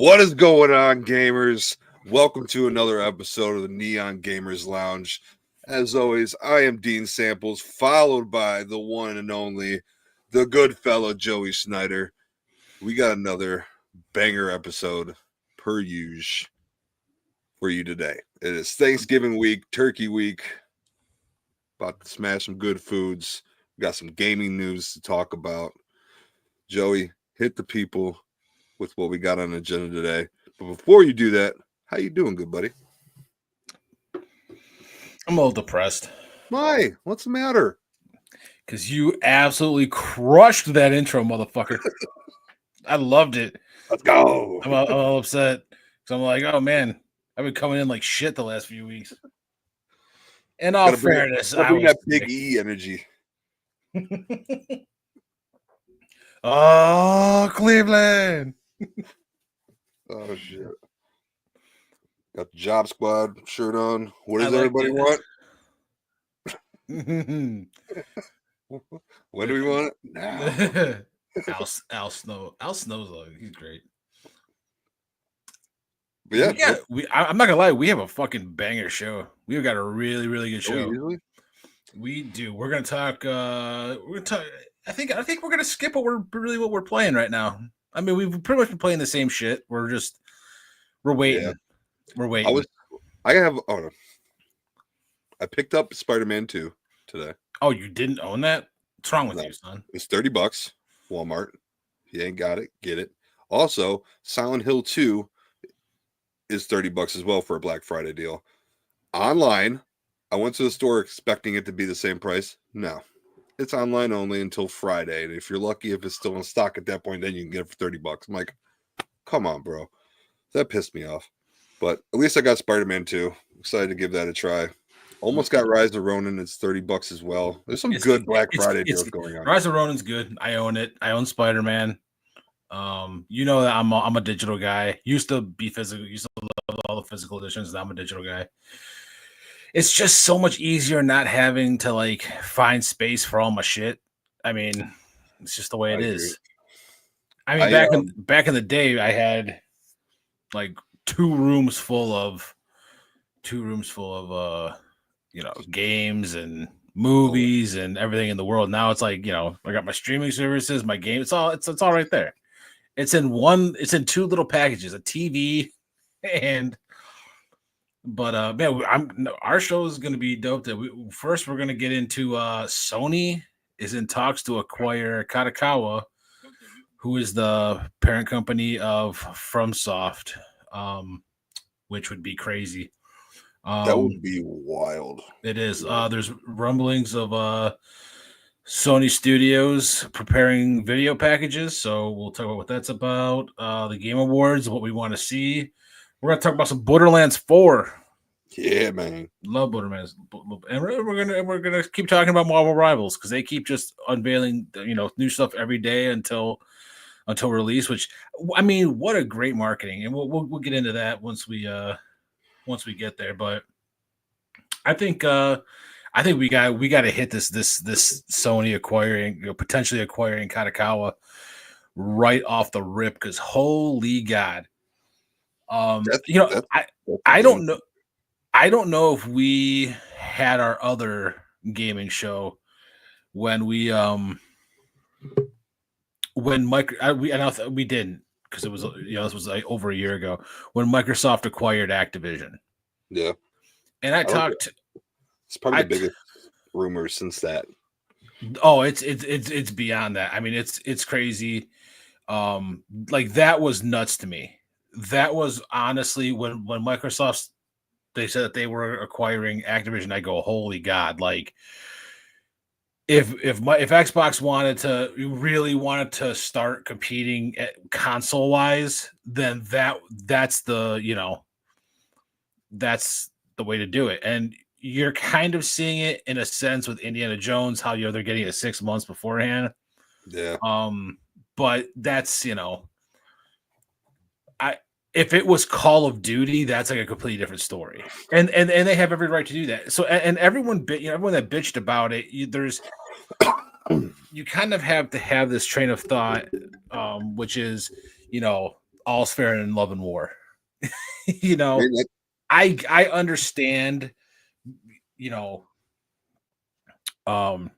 What is going on, gamers? Welcome to another episode of the Neon Gamers Lounge. As always, I am Dean Samples, followed by the one and only, the good fellow Joey Snyder. We got another banger episode per usual for you today. It is Thanksgiving week, Turkey week. About to smash some good foods. We got some gaming news to talk about. Joey, hit the people with what we got on the agenda today. But before you do that, how you doing, good buddy? I'm a little depressed. Why? What's the matter? Because you absolutely crushed that intro, motherfucker. I loved it. Let's go. I'm all upset. Because I'm like, oh, man, I've been coming in like shit the last few weeks. In all fairness, I bring that Big E energy. Oh, Cleveland. Oh, shit. Got the Job Squad shirt on. What does everybody want? When do we want it? Now. Al Snow. Al Snow's he's great. But yeah, I'm not gonna lie. We have a fucking banger show. We've got a really, really good show. Really? We do. We're gonna talk. I think we're gonna skip what we're playing right now. I mean, we've pretty much been playing the same shit. We're waiting. Yeah. We're waiting. I picked up Spider-Man 2 today. Oh, you didn't own that? What's wrong with you, son? It's $30. Walmart. If you ain't got it, get it. Also, Silent Hill 2 is $30 as well for a Black Friday deal. Online, I went to the store expecting it to be the same price. No. It's online only until Friday. And if you're lucky, if it's still in stock at that point, then you can get it for $30. I'm like, come on, bro. That pissed me off. But at least I got Spider-Man 2. Excited to give that a try. Almost got Rise of Ronin. It's $30 as well. There's some good Black Friday deals going on. Rise of Ronin's good. I own it. I own Spider-Man. You know that I'm a digital guy. Used to be physical. Used to love all the physical editions. Now I'm a digital guy. It's just so much easier not having to like find space for all my shit. I mean, it's just the way it is. I mean, back in the day, I had like two rooms full of games and movies and everything in the world. Now it's like, I got my streaming services, my game. It's all right there. It's in two little packages, a TV but our show is going to be dope. First, we're going to get into Sony is in talks to acquire Kadokawa, who is the parent company of FromSoft, which would be crazy. That would be wild. It is. There's rumblings of Sony Studios preparing video packages, so we'll talk about what that's about. The Game Awards, what we want to see. We're going to talk about some Borderlands 4. Yeah, man. Love Borderlands. And we're gonna keep talking about Marvel Rivals because they keep just unveiling new stuff every day until release. Which, I mean, what a great marketing, and we'll get into that once we get there. But I think we got to hit this Sony potentially acquiring Kadokawa right off the rip because holy God. I don't know. I don't know if we had our other gaming show when we didn't because it was this was like over a year ago when Microsoft acquired Activision. Yeah, and It's probably the biggest rumor since that. Oh, it's beyond that. I mean, it's crazy. Like that was nuts to me. That was honestly when Microsoft they said that they were acquiring Activision. I go, holy God! Like if Xbox really wanted to start competing console wise, then that's the way to do it. And you're kind of seeing it in a sense with Indiana Jones, how they're getting it 6 months beforehand. Yeah. But that's if it was Call of Duty, that's like a completely different story, and they have every right to do that. So and everyone that bitched about it, you kind of have to have this train of thought, which is all's fair in love and war. You know, mean, that- I understand, you know, um,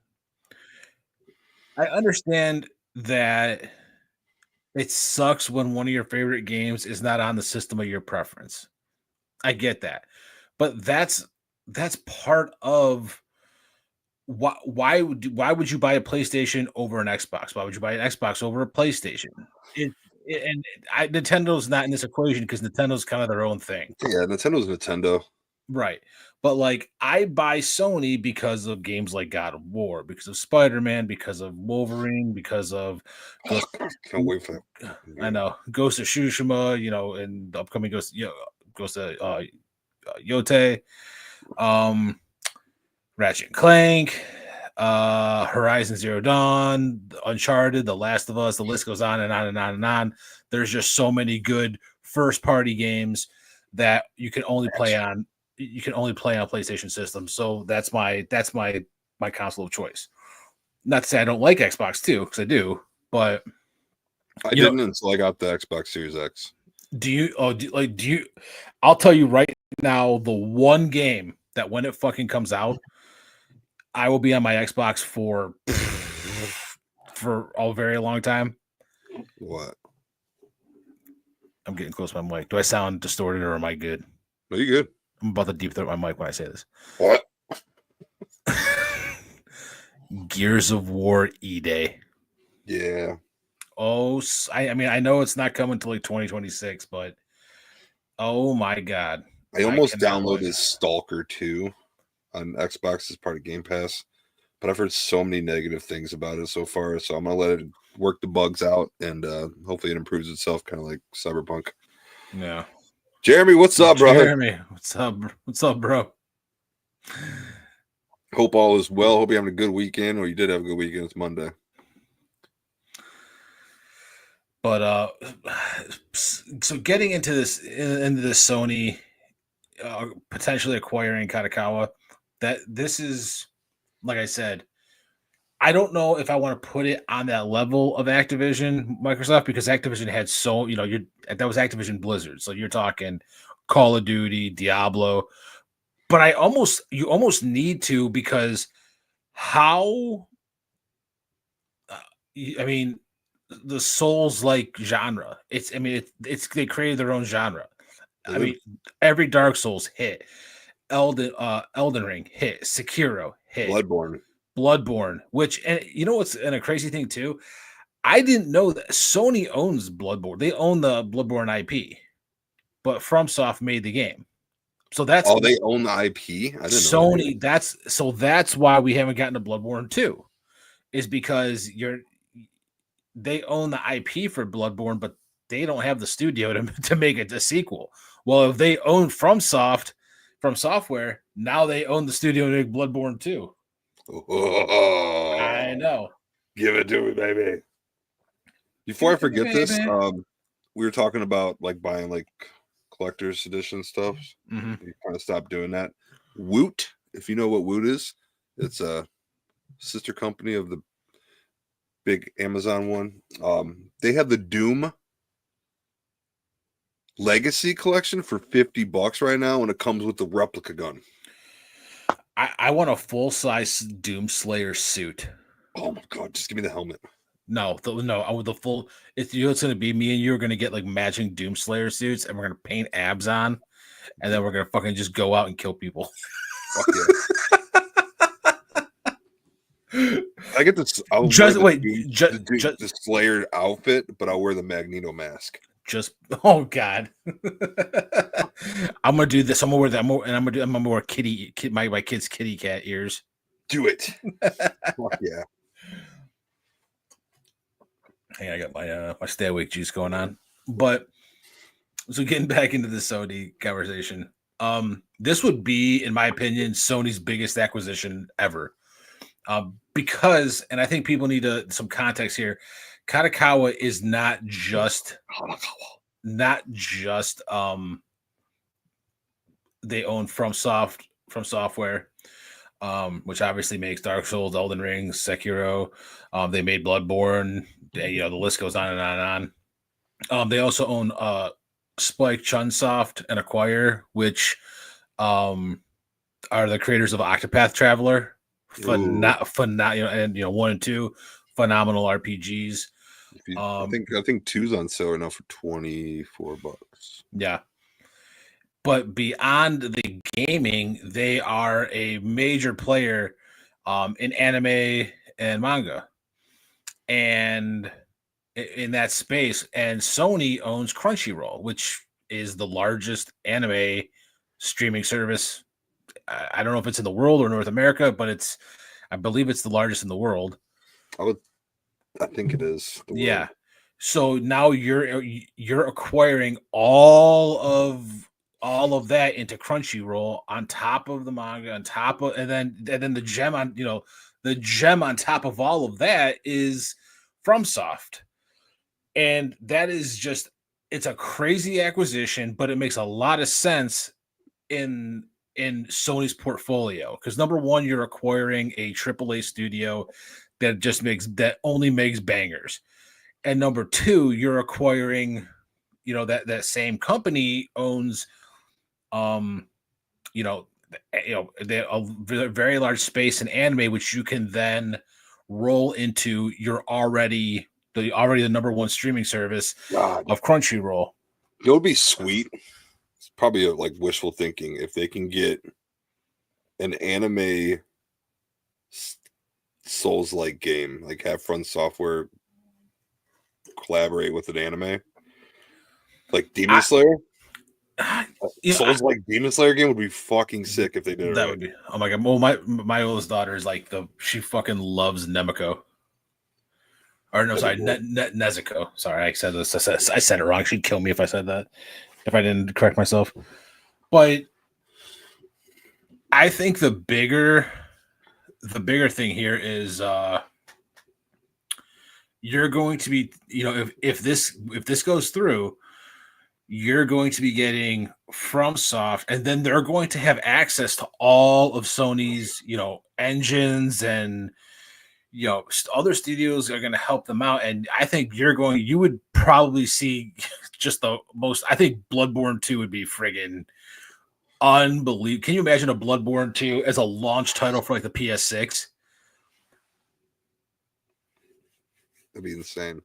I understand that it sucks when one of your favorite games is not on the system of your preference. I get that. But that's part of why would you buy a PlayStation over an Xbox? Why would you buy an Xbox over a PlayStation? Nintendo's not in this equation because Nintendo's kind of their own thing. yeah, Nintendo's Nintendo. Right. But like I buy Sony because of games like God of War, because of Spider-Man, because of Wolverine, because of Oh, God, can't wait for that. I know Ghost of Tsushima, and the upcoming Ghost of Yote, Ratchet and Clank, Horizon Zero Dawn, Uncharted, The Last of Us. The list goes on and on and on and on. There's just so many good first-party games that you can only play on PlayStation systems. So that's my console of choice. Not to say I don't like Xbox too, because I do, but I didn't until I got the Xbox Series X. I'll tell you right now, the one game that when it fucking comes out, I will be on my Xbox for a very long time. What? I'm getting close to my mic. Do I sound distorted or am I good? No, you good. I'm about to deep throat my mic when I say this. What? Gears of War E-Day. Yeah. Oh, I mean, I know it's not coming until like 2026, but oh my God. I almost downloaded Stalker 2 on Xbox as part of Game Pass, but I've heard so many negative things about it so far, so I'm going to let it work the bugs out, and hopefully it improves itself, kind of like Cyberpunk. Yeah. Jeremy, what's up, brother? Jeremy, what's up? What's up, bro? Hope all is well. Hope you're having a good weekend, or you did have a good weekend. It's Monday. But so getting into this Sony potentially acquiring Kadokawa, that this is, like I said, I don't know if I want to put it on that level of Activision Microsoft, because Activision had that was Activision Blizzard, so you're talking Call of Duty, Diablo, but you almost need to, because how I mean the Souls-like genre. They created their own genre. I mean, every Dark Souls hit, Elden Ring hit, Sekiro hit, Bloodborne. Which, and you know what's a crazy thing too? I didn't know that Sony owns Bloodborne. They own the Bloodborne IP, but FromSoft made the game. So that's they own the IP. I didn't Sony. Know that's why we haven't gotten to Bloodborne 2, is because they own the IP for Bloodborne, but they don't have the studio to make it a sequel. Well, if they own From Software, now they own the studio to make Bloodborne 2. Oh, I know. Give it to me, baby. Before I forget this, we were talking about like buying like collector's edition stuff. Mm-hmm. We kind of stopped doing that. Woot, if you know what Woot is, it's a sister company of the big Amazon one. They have the Doom Legacy collection for $50 right now, and it comes with the replica gun. I want a full-size Doom Slayer suit. Oh my God, just give me the helmet. No, I want the full. It's going to be me and you are going to get like matching Doom Slayer suits, and we're going to paint abs on, and then we're going to fucking just go out and kill people. Fuck yeah. I get this. The Slayer outfit, but I'll wear the Magneto mask. Oh God. I'm gonna do this. I'm gonna wear that. I'm gonna wear my kid's kitty cat ears. Do it. Fuck yeah. Hey, I got my stay awake juice going on. But so getting back into the Sony conversation, this would be, in my opinion, Sony's biggest acquisition ever. Because, and I think people need some context here, Kadokawa is not just they own From Software, which obviously makes Dark Souls, Elden Ring, Sekiro. They made Bloodborne. The list goes on and on and on. They also own Spike Chunsoft and Acquire, which are the creators of Octopath Traveler. And 1 and 2, phenomenal RPGs. I think 2's on sale right now for $24. Yeah. But beyond the gaming, they are a major player in anime and manga. And in that space, and Sony owns Crunchyroll, which is the largest anime streaming service. I don't know if it's in the world or North America, but I believe it's the largest in the world. I think it is. Yeah. So now you're acquiring all of that into Crunchyroll on top of the manga, on top of, and then the gem on top of all of that is FromSoft. And that is it's a crazy acquisition, but it makes a lot of sense in Sony's portfolio. Because number one, you're acquiring a AAA studio that only makes bangers. And number two, you're acquiring, that same company owns, a very large space in anime, which you can then roll into already the number one streaming service of Crunchyroll. It would be sweet. It's probably like wishful thinking if they can get an anime Souls-like game, like have Front Software collaborate with an anime, like Demon Slayer. Souls-like Demon Slayer game would be fucking sick if they did it. That would be. Oh my god! Well, my oldest daughter is like she fucking loves Nemeko. Or no, sorry, Nezuko. Sorry, I said this. I said it wrong. She'd kill me if I said that. If I didn't correct myself. But I think the bigger thing here is you're going to be, if this goes through, you're going to be getting FromSoft, and then they're going to have access to all of Sony's, engines, and other studios are going to help them out. And I think you would probably see just the most. I think Bloodborne 2 would be friggin' unbelievable. Can you imagine a Bloodborne 2 as a launch title for like the PS6? That'd be insane.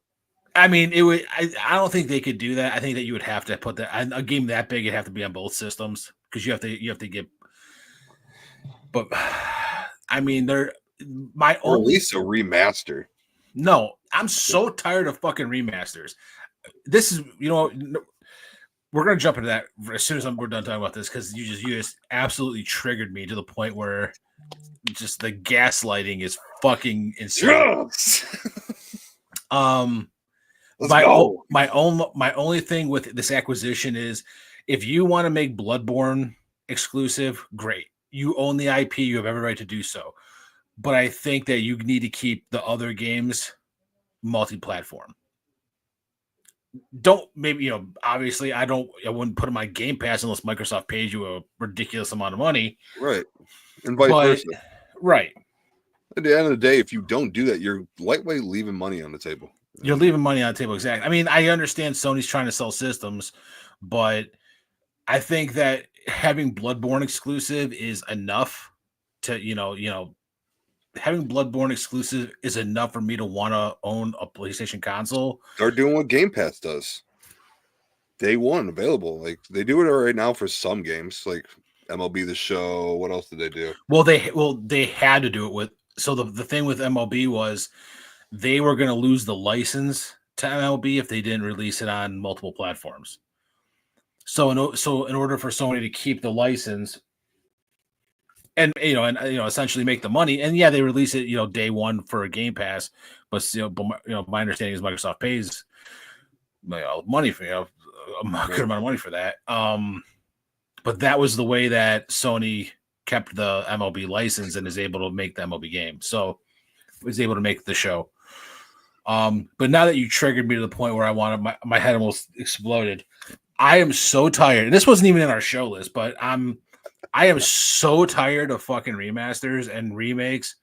I mean, it would. I don't think they could do that. I think that you would have to put a game that big. It'd have to be on both systems because you have to get. But I mean, or at least a remaster. No, I'm so tired of fucking remasters. This is, we're gonna jump into that as soon as we're done talking about this, because you just absolutely triggered me to the point where just the gaslighting is fucking insane. Yes! My only thing with this acquisition is, if you want to make Bloodborne exclusive, great. You own the IP, you have every right to do so. But I think that you need to keep the other games multi-platform. Obviously I wouldn't put them on Game Pass unless Microsoft pays you a ridiculous amount of money. Right. And vice versa. Right. At the end of the day, if you don't do that, you're lightweight leaving money on the table. You're leaving money on the table, exactly. I mean, I understand Sony's trying to sell systems, but I think that having Bloodborne exclusive is enough to, having Bloodborne exclusive is enough for me to want to own a PlayStation console. They're doing what Game Pass does. Day one available. Like, they do it right now for some games, like MLB The Show. What else did they do? Well, they had to do it with. So the thing with MLB was they were going to lose the license to MLB if they didn't release it on multiple platforms. So in order for Sony to keep the license and essentially make the money, and they release it day one for a Game Pass, but my understanding is Microsoft pays money for a good amount of money for that. But that was the way that Sony kept the MLB license and is able to make the MLB game. So was able to make the show. But now that you triggered me to the point where I wanted my head almost exploded, I am so tired. And this wasn't even in our show list, but I am so tired of fucking remasters and remakes.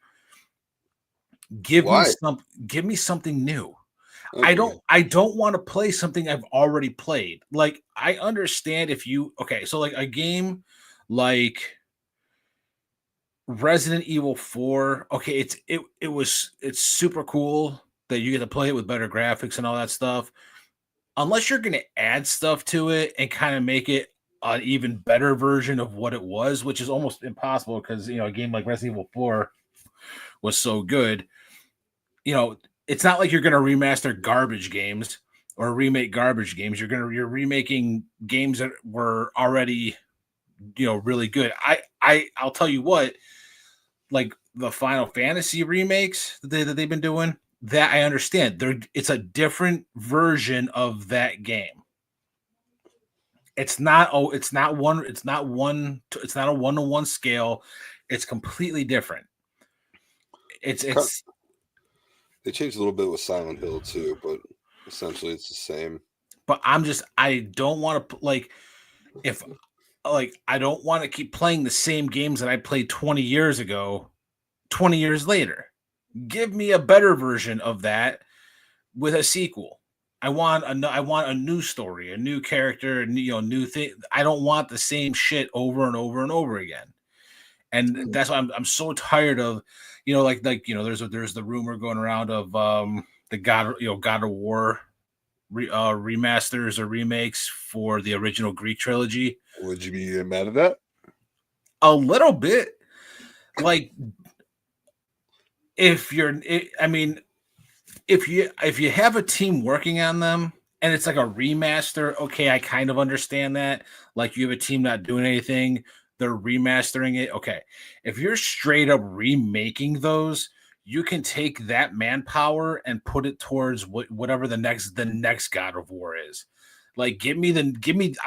Give me something new. Okay. I don't want to play something I've already played. Like I understand if you so like a game like Resident Evil 4, okay, it's super cool that you get to play it with better graphics and all that stuff. Unless you're going to add stuff to it and kind of make it an even better version of what it was, which is almost impossible because a game like Resident Evil 4 was so good. It's not like you're going to remaster garbage games or remake garbage games. You're remaking games that were already really good. I'll tell you what, like the Final Fantasy remakes that they've been doing, that I understand. It's a different version of that game. It's not a 1-to-1 scale. It's completely different. It's They changed a little bit with Silent Hill too, but essentially it's the same. But I don't want to I don't want to keep playing the same games that I played 20 years ago, 20 years later. Give me a better version of that with a sequel. I want a new story, a new character, new thing. I don't want the same shit over and over and over again. And that's why I'm so tired of, there's the rumor going around of the God of War remasters or remakes for the original Greek trilogy. Would you be mad at that? A little bit. Like if you have a team working on them and it's like a remaster, okay, I kind of understand that. Like you have a team not doing anything, they're remastering it. Okay. If you're straight up remaking those, you can take that manpower and put it towards whatever the next God of War is. Like I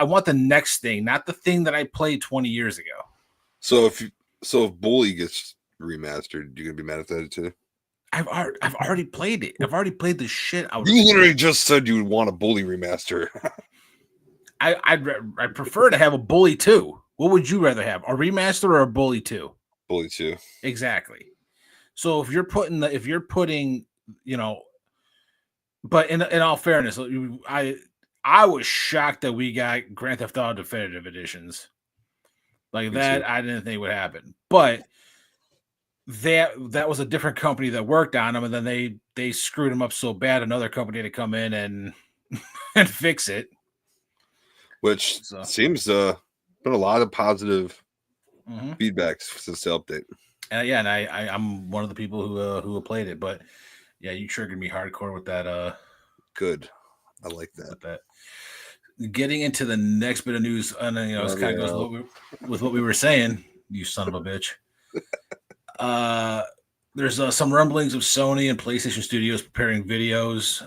want the next thing, not the thing that I played 20 years ago. So if Bully gets remastered, you're gonna be mad at that too? I've already played it. I've already played the shit out of it. You literally just said you would want a Bully remaster. I'd prefer to have a Bully 2. What would you rather have? A remaster or a Bully 2? Bully 2. Exactly. So if you're putting, but in all fairness, I was shocked that we got Grand Theft Auto Definitive Editions. Like me that, too. I didn't think would happen. But that was a different company that worked on them, and then they screwed them up so bad, another company had to come in and and fix it. Which seems been a lot of positive feedbacks since the update. And I'm one of the people who played it, but yeah, you triggered me hardcore with that. Good, I like that. Getting into the next bit of news, and then it kind of goes with what we were saying. You son of a bitch. There's some rumblings of Sony and PlayStation Studios preparing videos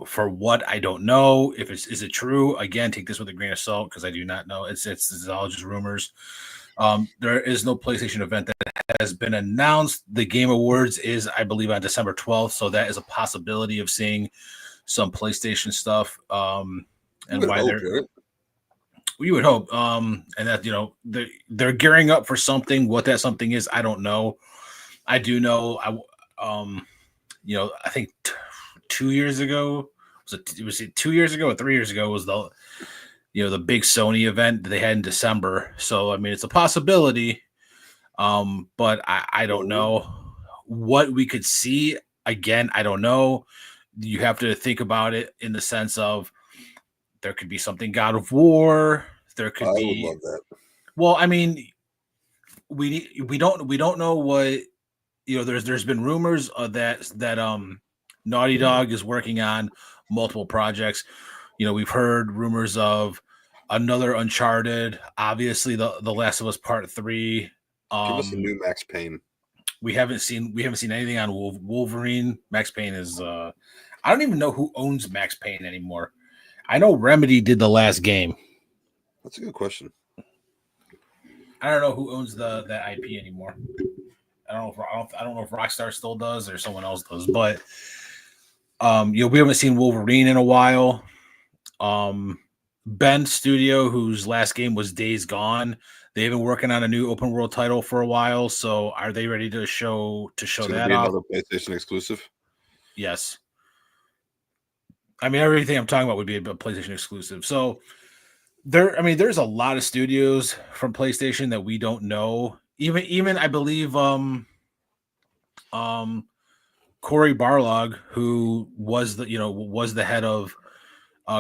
for what I don't know. If is it true? Again, take this with a grain of salt because I do not know. It's all just rumors. There is no PlayStation event that has been announced. The Game Awards is, I believe, on December 12th, so that is a possibility of seeing some PlayStation stuff. And why we would hope. And that they're gearing up for something. What that something is, I don't know. I do know. I think 2 years ago was it 2 years ago or 3 years ago was the big Sony event that they had in December. So I mean, it's a possibility. But I don't know what we could see. Again, I don't know. You have to think about it in the sense of there could be something God of War. There could be. Would love that. Well, I mean, we don't know what. There's been rumors that Naughty Dog is working on multiple projects. We've heard rumors of another Uncharted, obviously the Last of Us Part 3. Give us a new Max Payne. We haven't seen anything on Wolverine. Max Payne is I don't even know who owns Max Payne anymore. I know Remedy did the last game. That's a good question. I don't know who owns that IP anymore. I don't know if Rockstar still does or someone else does, but we haven't seen Wolverine in a while. Bend Studio, whose last game was Days Gone, they've been working on a new open world title for a while. So are they ready to show that off? Another PlayStation exclusive? Yes. I mean, everything I'm talking about would be a PlayStation exclusive. So there's a lot of studios from PlayStation that we don't know. Even I believe um Corey Barlog, who was the head of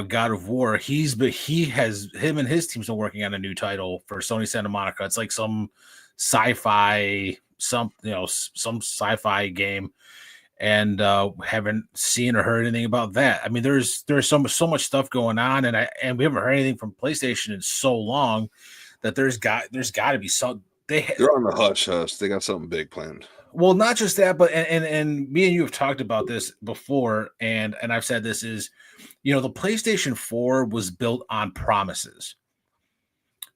God of War. Him and his team's been working on a new title for Sony Santa Monica. It's like some sci-fi, some sci-fi game, and haven't seen or heard anything about that. I mean, there's so much stuff going on, and we haven't heard anything from PlayStation in so long that there's got to be some. They're on the hush hush. They got something big planned. Well, not just that, but and me and you have talked about this before, and I've said this is, the PlayStation 4 was built on promises.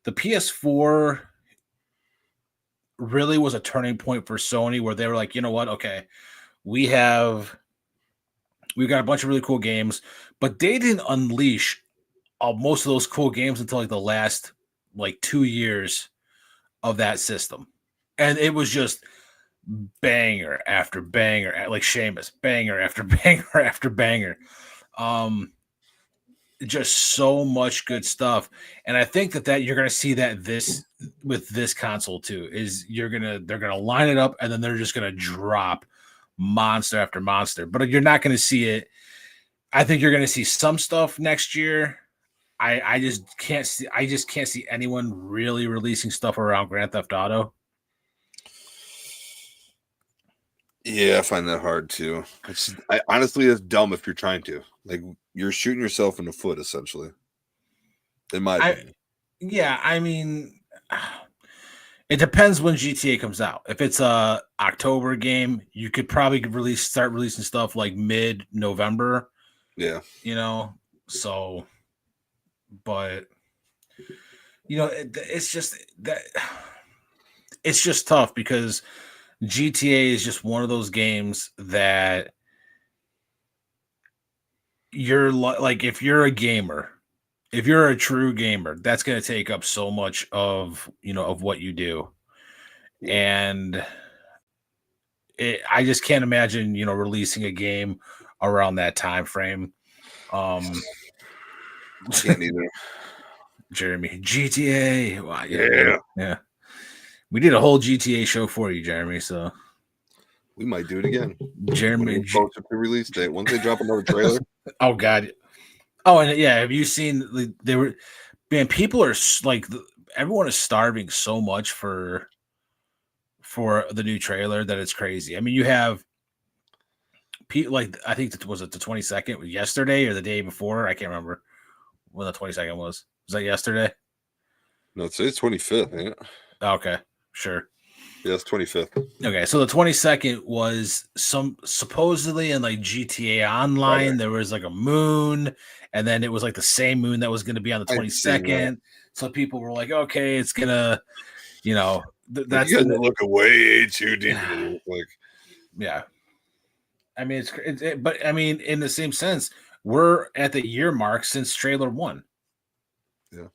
The PS4 really was a turning point for Sony where they were like, you know what? Okay, we've got a bunch of really cool games, but they didn't unleash most of those cool games until like the last 2 years of that system. And it was just banger after banger, like Sheamus, banger after banger after banger. Just so much good stuff. And I think that you're going to see that with this console too, is they're going to line it up and then they're just going to drop monster after monster, but you're not going to see it. I think you're going to see some stuff next year. I just can't see anyone really releasing stuff around Grand Theft Auto. Yeah, I find that hard too. Honestly, it's dumb if you're trying to. Like, you're shooting yourself in the foot, essentially. In my opinion. Yeah, I mean, it depends when GTA comes out. If it's a October game, you could probably start releasing stuff like mid-November. Yeah. So, but it's just that it's just tough because GTA is just one of those games that you're like, if you're a gamer, if you're a true gamer, that's going to take up so much of what you do. And I just can't imagine, releasing a game around that time frame. Can't either. Jeremy, GTA. Wow, yeah. We did a whole GTA show for you, Jeremy. So we might do it again. Jeremy, close to the release date. Once they drop another trailer. Oh God. Oh, and yeah, have you seen? People are like, everyone is starving so much for the new trailer that it's crazy. I mean, you have people like, I think was it the 22nd yesterday or the day before? I can't remember when the 22nd was. Was that yesterday? No, today's 25th, ain't it? Okay, sure. Yeah, it's 25th. Okay, so the 22nd was supposedly in like GTA Online. There was like a moon, and then it was like the same moon that was going to be on the 22nd. So people were like, okay, it's gonna, that's you guys look way too deep. Like, yeah. I mean, but I mean, in the same sense, we're at the year mark since trailer 1. Yeah,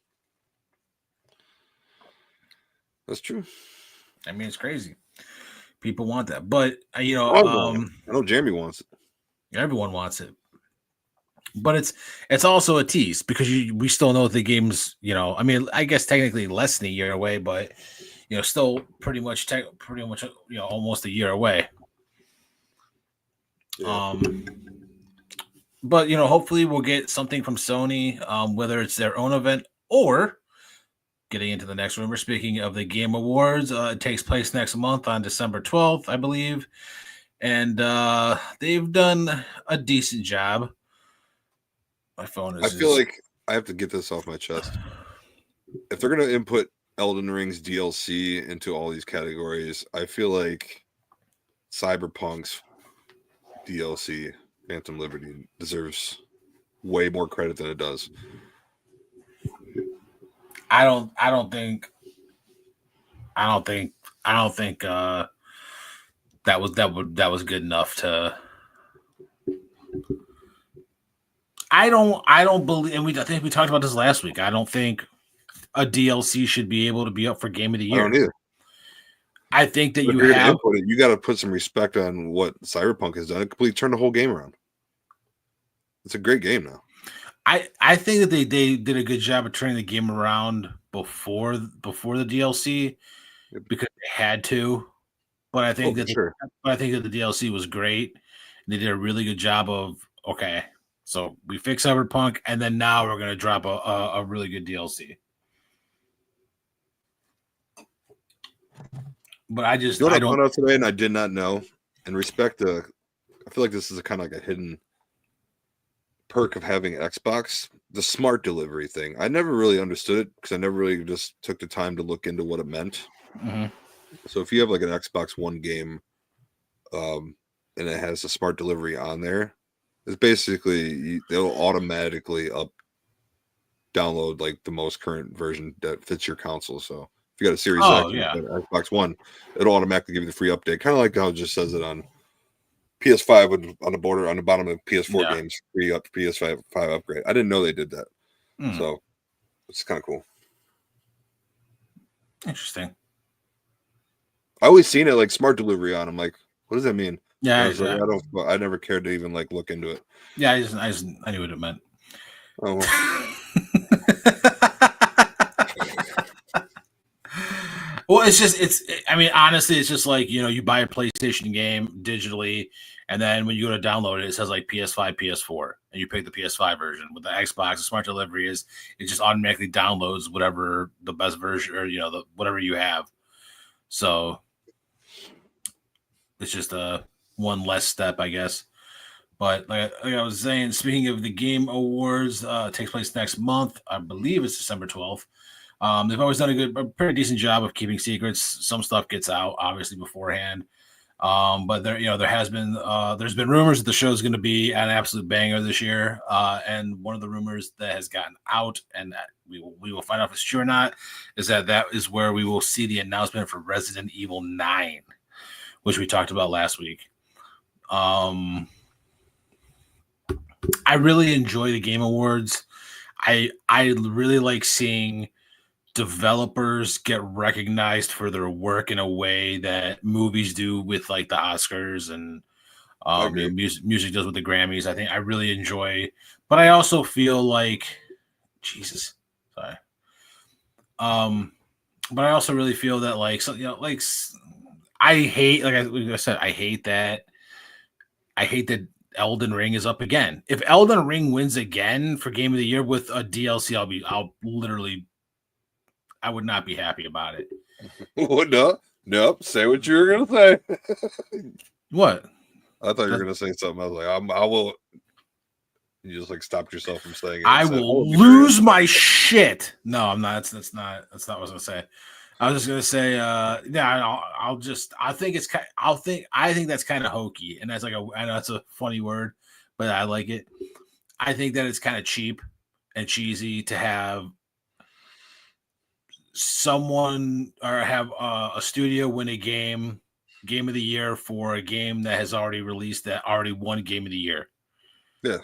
that's true. I mean, it's crazy. People want that, but I know Jeremy wants it. Everyone wants it, but it's also a tease because we still know the game's. I mean, I guess technically less than a year away, but still pretty much almost a year away. Yeah. But hopefully we'll get something from Sony, whether it's their own event or. Getting into the next rumor, speaking of the Game Awards, it takes place next month on December 12th, I believe. And they've done a decent job. My phone is... I feel like I have to get this off my chest. If they're going to input Elden Ring's DLC into all these categories, I feel like Cyberpunk's DLC, Phantom Liberty, deserves way more credit than it does. I don't think that was good enough to. I don't believe, and I think we talked about this last week. I don't think a DLC should be able to be up for Game of the Year. I don't either. I think that you got to put some respect on what Cyberpunk has done. It completely turned the whole game around. It's a great game now. I think that they did a good job of turning the game around before the DLC because they had to. But I think Sure. but I think that the DLC was great. And they did a really good job of okay, so we fixed Cyberpunk, and then now we're gonna drop a really good DLC. But I You know what I found out today, and I did not know. In respect to, I feel like this is kind of like a hidden perk of having Xbox, the smart delivery thing. I never really understood it because I never really just took the time to look into what it meant. Mm-hmm. So if you have like an Xbox One game, and it has a smart delivery on there, it's basically they'll automatically download like the most current version that fits your console. So if you got a Series X or Xbox One, it'll automatically give you the free update, kind of like how it just says it on PS5 on the bottom of PS4 games, free up PS5 upgrade. I didn't know they did that, so it's kind of cool. Interesting. I always seen it like smart delivery on. I'm like, what does that mean? Yeah, I never cared to even like look into it. Yeah, I knew what it meant. Oh. Well, I mean, honestly, it's just like, you buy a PlayStation game digitally, and then when you go to download it, it says like PS5, PS4, and you pick the PS5 version. With the Xbox, the smart delivery it just automatically downloads whatever the best version, or, whatever you have. So it's just one less step, I guess. But like I was saying, speaking of the Game Awards, takes place next month. I believe it's December 12th. They've always done a pretty decent job of keeping secrets. Some stuff gets out obviously beforehand, but there's been rumors that the show is going to be an absolute banger this year. And one of the rumors that has gotten out, and that we will find out if it's true or not, is that is where we will see the announcement for Resident Evil 9, which we talked about last week. I really enjoy the Game Awards. I really like seeing developers get recognized for their work in a way that movies do with like the Oscars and music does with the Grammys. I really enjoy, but I also feel like but I also really feel that I hate, like I said, I hate that Elden Ring is up again. If Elden Ring wins again for Game of the Year with a DLC, I would not be happy about it. Nope. Say what you were gonna say. What? I thought you were gonna say something. I was like, I will. You just like stopped yourself from saying it. I will lose my shit. No, I'm not. That's not what I was gonna say. I was just gonna say, I think that's kind of hokey, and I know that's a funny word, but I like it. I think that it's kind of cheap and cheesy to have someone or have a studio win a game of the year for a game that has already released, that already won Game of the Year. Yeah.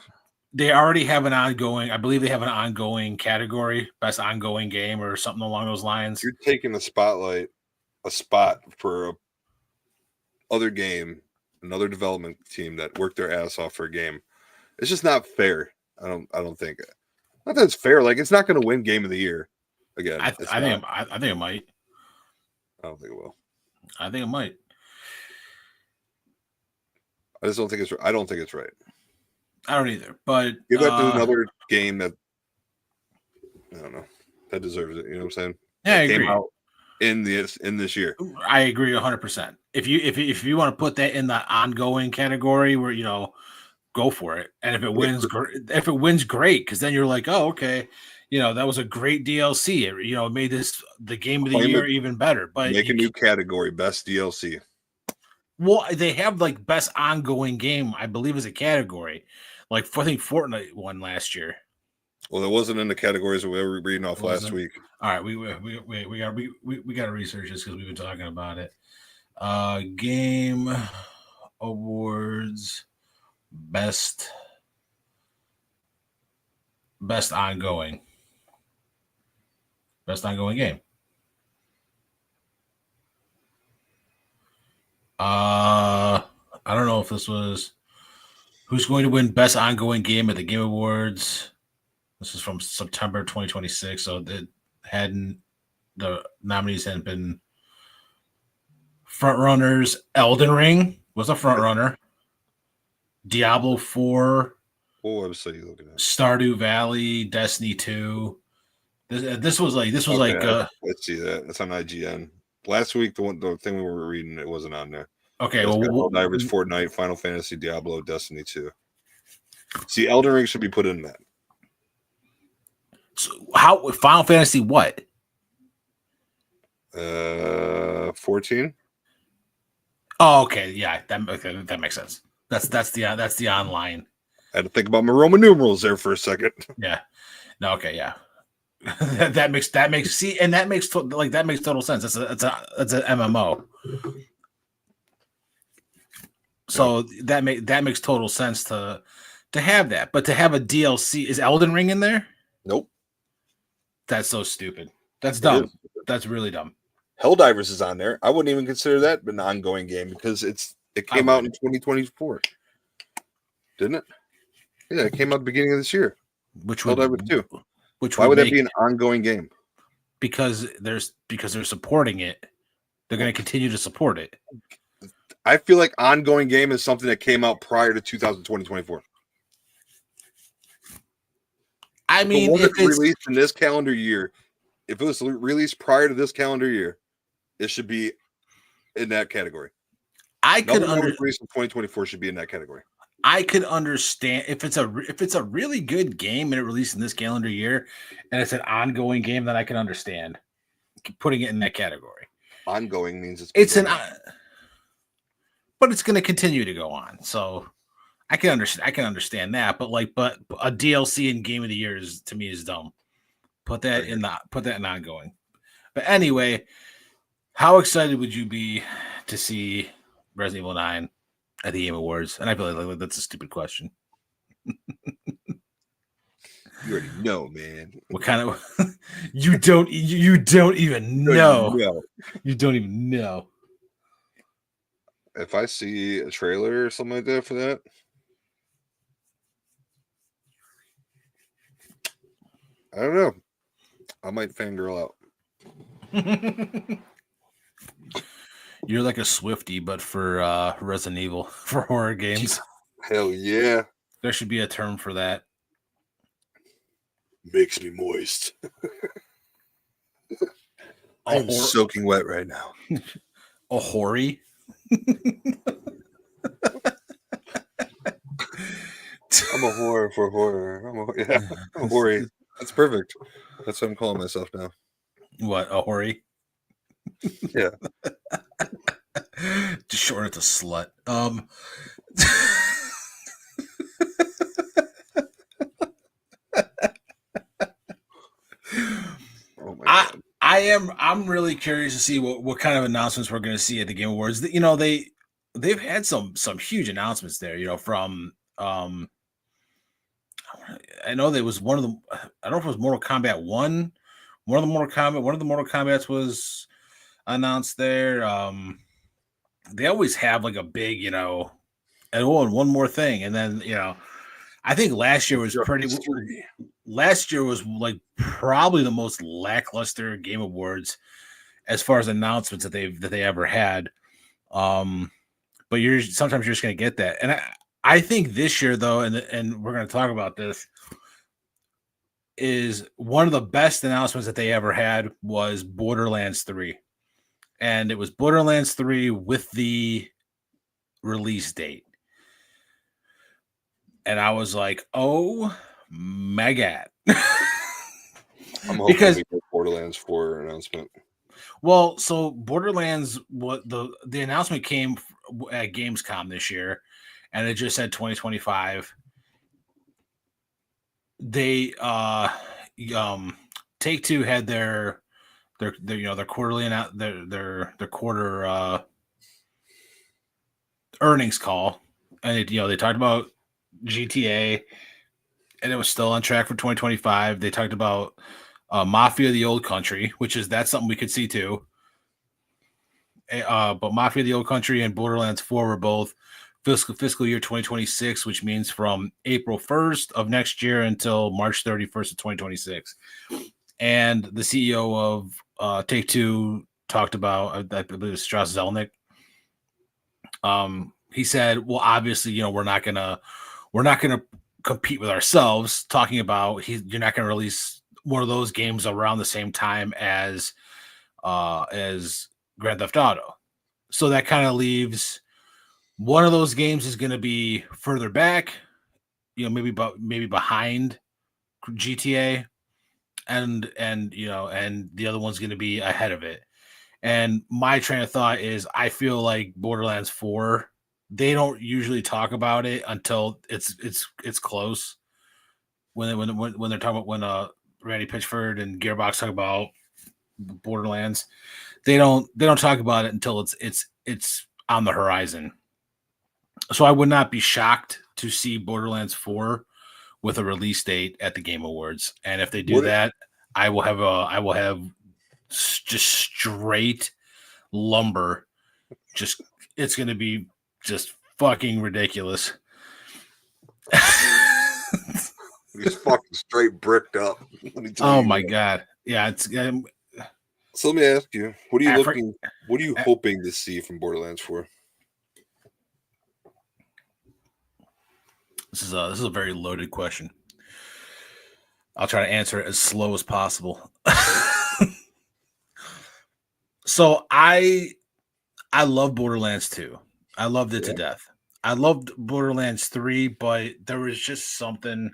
They already have I believe they have an ongoing category, best ongoing game or something along those lines. You're taking a spot for a other game, another development team that worked their ass off for a game. It's just not fair. I don't think. Not that it's fair. Like, it's not going to win Game of the Year again. I think it might. I don't think it will. I think it might. I just don't think it's. I don't think it's right. I don't either. But give that to another game that, I don't know, that deserves it. You know what I'm saying? Yeah, I agree. Came out in this year. I agree 100%. If you want to put that in the ongoing category, where go for it. And if it wins, great, because then you're like, oh, okay, that was a great DLC. It made the Game of the Year even better. But make a new category, best DLC. Well, they have like best ongoing game, I believe, is a category. Like, I think Fortnite won last year. Well, that wasn't in the categories that we were reading off last week. All right, we got to research this because we've been talking about it. Game Awards best ongoing game. I don't know if this was Who's going to win Best Ongoing Game at the Game Awards? This is from September 2026, so the nominees hadn't been front runners. Elden Ring was a front runner. Diablo 4. What website are you looking at? Stardew Valley, Destiny 2. This was like I see that. That's on IGN. Last week, the thing we were reading, it wasn't on there. Okay, Helldivers, Fortnite, Final Fantasy, Diablo, Destiny 2. See, Elden Ring should be put in that. So how Final Fantasy what? 14. Oh, okay, yeah, that makes sense. That's the online. I had to think about my Roman numerals there for a second. Yeah. No. Okay. Yeah. that makes total sense. That's an MMO. So that makes total sense to have that, but to have a DLC, is Elden Ring in there? Nope. That's so stupid. That's dumb. That's really dumb. Helldivers is on there. I wouldn't even consider that an ongoing game because it came out in 2024, didn't it? Yeah, it came out at the beginning of this year. Which would Helldivers 2. Why would that be an ongoing game? Because they're supporting it. They're going to continue to support it. I feel like ongoing game is something that came out prior to 2024. I mean, if it's released in this calendar year, if it was released prior to this calendar year, it should be in that category. I could understand. Released in 2024 should be in that category. I could understand if it's a really good game and it released in this calendar year, and it's an ongoing game, that I can understand putting it in that category. Ongoing means but it's going to continue to go on. So I can understand that. But a DLC in Game of the Year to me is dumb. Put that in ongoing. But anyway, how excited would you be to see Resident Evil 9 at the Game Awards? And I feel like that's a stupid question. You already know, man. What kind of you don't even know. You don't even know. If I see a trailer or something like that for that, I don't know. I might fangirl out. You're like a Swiftie, but for Resident Evil, for horror games. Hell yeah. There should be a term for that. Makes me moist. I'm soaking wet right now. A hoary? I'm a whore for horror. I'm a hoary. That's perfect. That's what I'm calling myself now. What, a hoary? Yeah. Just shorten it to slut. Oh my God. I'm really curious to see what kind of announcements we're going to see at the Game Awards. You know, they've had some huge announcements there, you know, from I know there was one of them. I don't know if it was Mortal Kombat 1. One of the Mortal Kombats was announced there. They always have like a big, you know, and one more thing. And then, you know, I think last year was like probably the most lackluster Game Awards as far as announcements that they ever had. But sometimes you're just going to get that. And I think this year, though, and we're going to talk about this, is one of the best announcements that they ever had was Borderlands 3. And it was Borderlands 3 with the release date. And I was like, oh my God. I'm hoping because we get Borderlands 4 announcement. Well, so Borderlands, what the announcement came at Gamescom this year, and it just said 2025. They Take-Two had their quarterly their quarter earnings call, and they talked about GTA, and it was still on track for 2025. They talked about Mafia: The Old Country, that's something we could see too. But Mafia: The Old Country and Borderlands 4 were both fiscal year 2026, which means from April 1st of next year until March 31st of 2026. And the CEO of Take-Two talked about, I believe it was Strauss Zelnick. He said, well, obviously, we're not gonna compete with ourselves, talking about you're not gonna release one of those games around the same time as Grand Theft Auto. So that kind of leaves one of those games is going to be further back, maybe behind GTA, and the other one's going to be ahead of it. And my train of thought is, I feel like Borderlands 4, they don't usually talk about it until it's close. When they're talking about, when Randy Pitchford and Gearbox talk about Borderlands, they don't talk about it until it's on the horizon. So I would not be shocked to see Borderlands 4 with a release date at the Game Awards. And if they do that, I will have just straight lumber. It's going to be just fucking ridiculous. Just fucking straight bricked up. Oh my God. Yeah. So let me ask you, what are you hoping to see from Borderlands 4? This is a very loaded question. I'll try to answer it as slow as possible. So I love Borderlands 2. I loved it to death. I loved Borderlands 3, but there was just something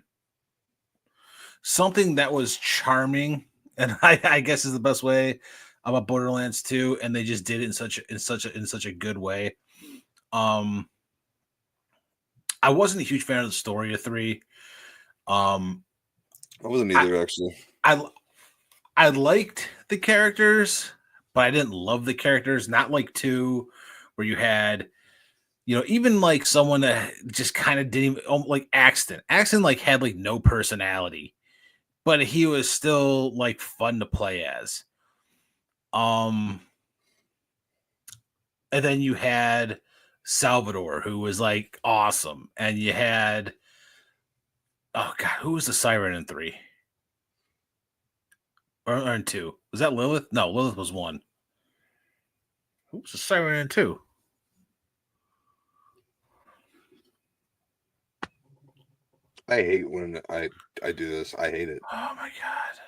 that was charming, and I guess is the best way, about Borderlands 2, and they just did it in such a good way. I wasn't a huge fan of the story of 3. I wasn't either, actually. I liked the characters, but I didn't love the characters. Not like 2, where you had, even like someone that just kind of didn't, like Axton. Axton like had like no personality, but he was still like fun to play as. And then you had Salvador, who was like awesome, and you had, oh God, who was the Siren in 3 or in 2? Was that Lilith? No, Lilith was 1. Who was the Siren in 2? I hate when I do this. I hate it. Oh my God.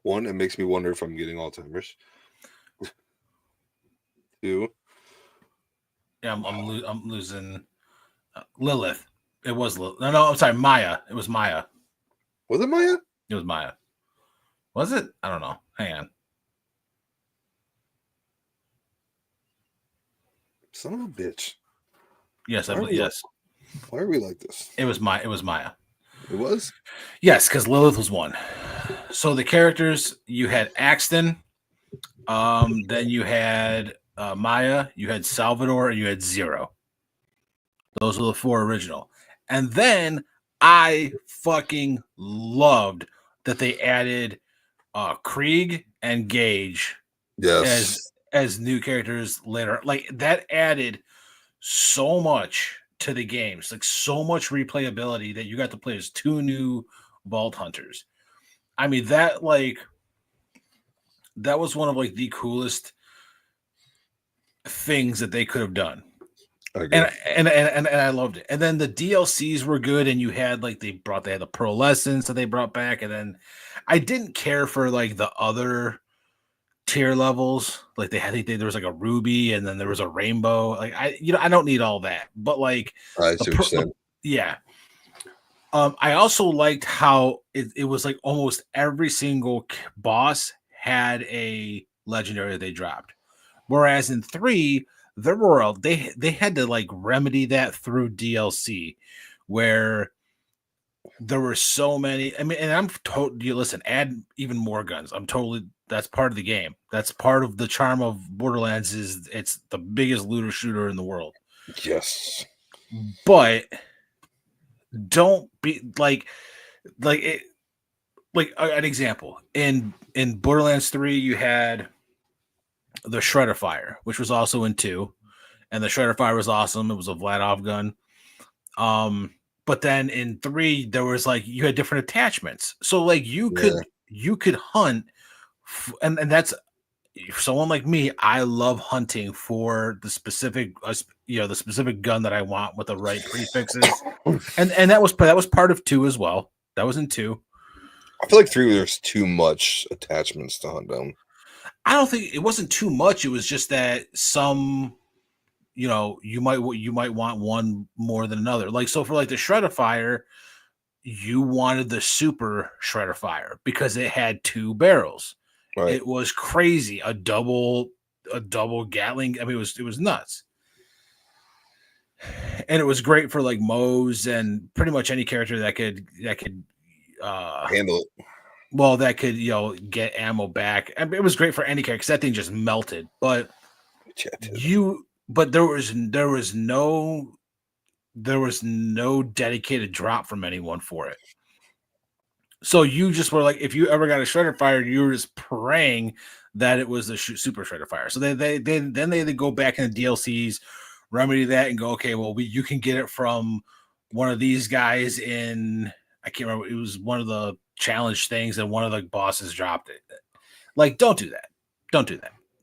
1, it makes me wonder if I'm getting Alzheimer's. 2. Yeah, I'm losing Lilith. It was Lilith. No, I'm sorry, Maya. It was Maya. Was it Maya? It was Maya. Was it? I don't know. Hang on. Son of a bitch. Yes, yes. Why are we like this? It was Maya. It was? Yes, because Lilith was 1. So the characters, you had Axton, then you had Maya, you had Salvador, and you had Zero. Those were the 4 original. And then I fucking loved that they added Krieg and Gage as new characters later. Like, that added so much to the games, like so much replayability, that you got to play as 2 new Vault Hunters. I mean, that was one of like the coolest things that they could have done. And I loved it. And then the DLCs were good, and you had like they had the Pro Lessons that they brought back, and then I didn't care for like the other tier levels. Like there was like a ruby, and then there was a rainbow. Like I don't need all that, but like yeah. I also liked how it was like almost every single boss had a legendary that they dropped. Whereas in 3, they had to like remedy that through DLC, where there were so many. I mean, and I'm totally, listen, add even more guns. That's part of the game. That's part of the charm of Borderlands, is it's the biggest looter shooter in the world. Yes. But don't be like it. Like an example, in Borderlands 3, you had the Shredder Fire, which was also in 2, and the Shredder Fire was awesome. It was a Vladov gun. But then in 3, there was like you had different attachments, so like you could hunt, and that's someone like me. I love hunting for the specific, the specific gun that I want with the right prefixes, and that was part of 2 as well. That was in 2. I feel like 3 there's too much attachments to hunt down. I don't think it wasn't too much. It was just that some, you might want one more than another. Like, so for like the Shredder Fire, you wanted the Super Shredder Fire because it had 2 barrels. Right. It was crazy. A double Gatling. I mean, it was nuts. And it was great for like Moe's and pretty much any character that could handle it. Well, that could, get ammo back. I mean, it was great for any character because that thing just melted. But there was no dedicated drop from anyone for it. So you just were like, if you ever got a Shredder Fire, you were just praying that it was the Super Shredder Fire. So they go back in the DLCs, remedy that, and go, okay, well, you can get it from one of these guys in, I can't remember, it was one of the challenge things, and one of the bosses dropped it. Like, don't do that.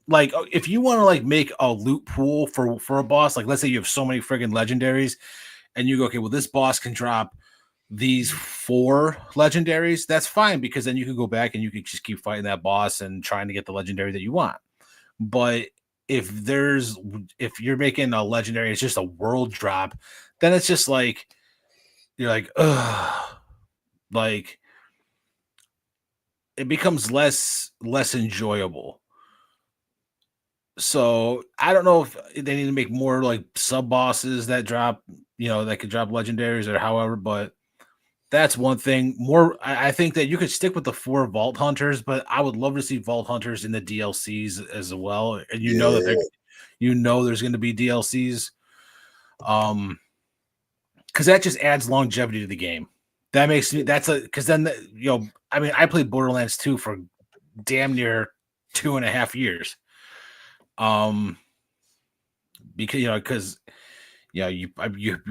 Like, if you want to like make a loot pool for a boss, like let's say you have so many friggin' legendaries, and you go, okay, well, this boss can drop these 4 legendaries, that's fine, because then you can go back and you can just keep fighting that boss and trying to get the legendary that you want. But if you're making a legendary, it's just a world drop, then it's just like, you're like, ugh, like it becomes less enjoyable. So I don't know if they need to make more like sub bosses that drop, that could drop legendaries or however, but that's one thing. I think that you could stick with the 4 Vault Hunters, but I would love to see Vault Hunters in the DLCs as well. And there's going to be DLCs, because that just adds longevity to the game. That makes me because then I mean, I played Borderlands 2 for damn near 2.5 years. Because you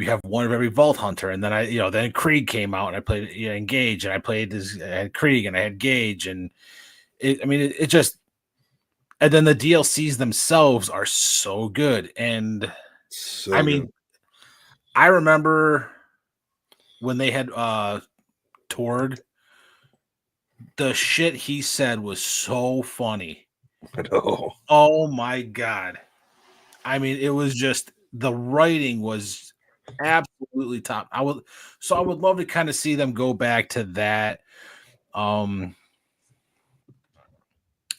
have one of every Vault Hunter, and then then Krieg came out, and I played Engage, and I had Krieg, and I had Gage, and it just, and then the DLCs themselves are so good, and I remember when they had Torg, the shit he said was so funny. I know. Oh my god. I mean, it was just, the writing was absolutely top. I would love to kind of see them go back to that. And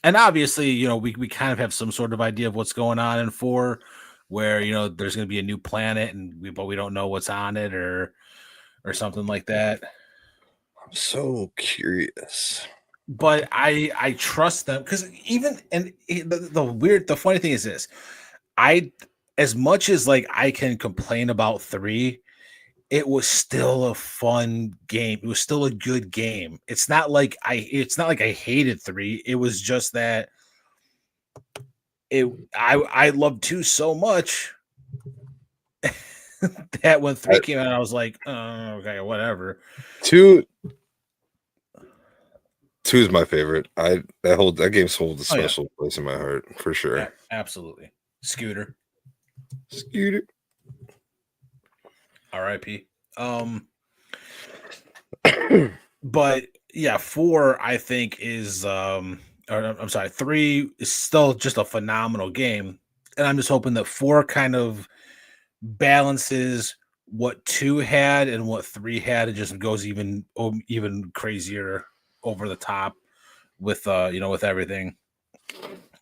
obviously, we kind of have some sort of idea of what's going on in 4, where there's going to be a new planet, but we don't know what's on it or something like that. I'm so curious. But I trust them, because the funny thing is this, as much as like I can complain about 3, it was still a fun game. It was still a good game. It's not like I hated 3. It was just that I loved 2 so much that when 3 came out, I was like, oh, okay, whatever. 2 is my favorite. That game holds a special place in my heart for sure. Yeah, absolutely. Scooter. R.I.P. But yeah, 4 I think is or I'm sorry, 3 is still just a phenomenal game, and I'm just hoping that 4 kind of balances what 2 had and what 3 had, and just goes even crazier, over the top with with everything.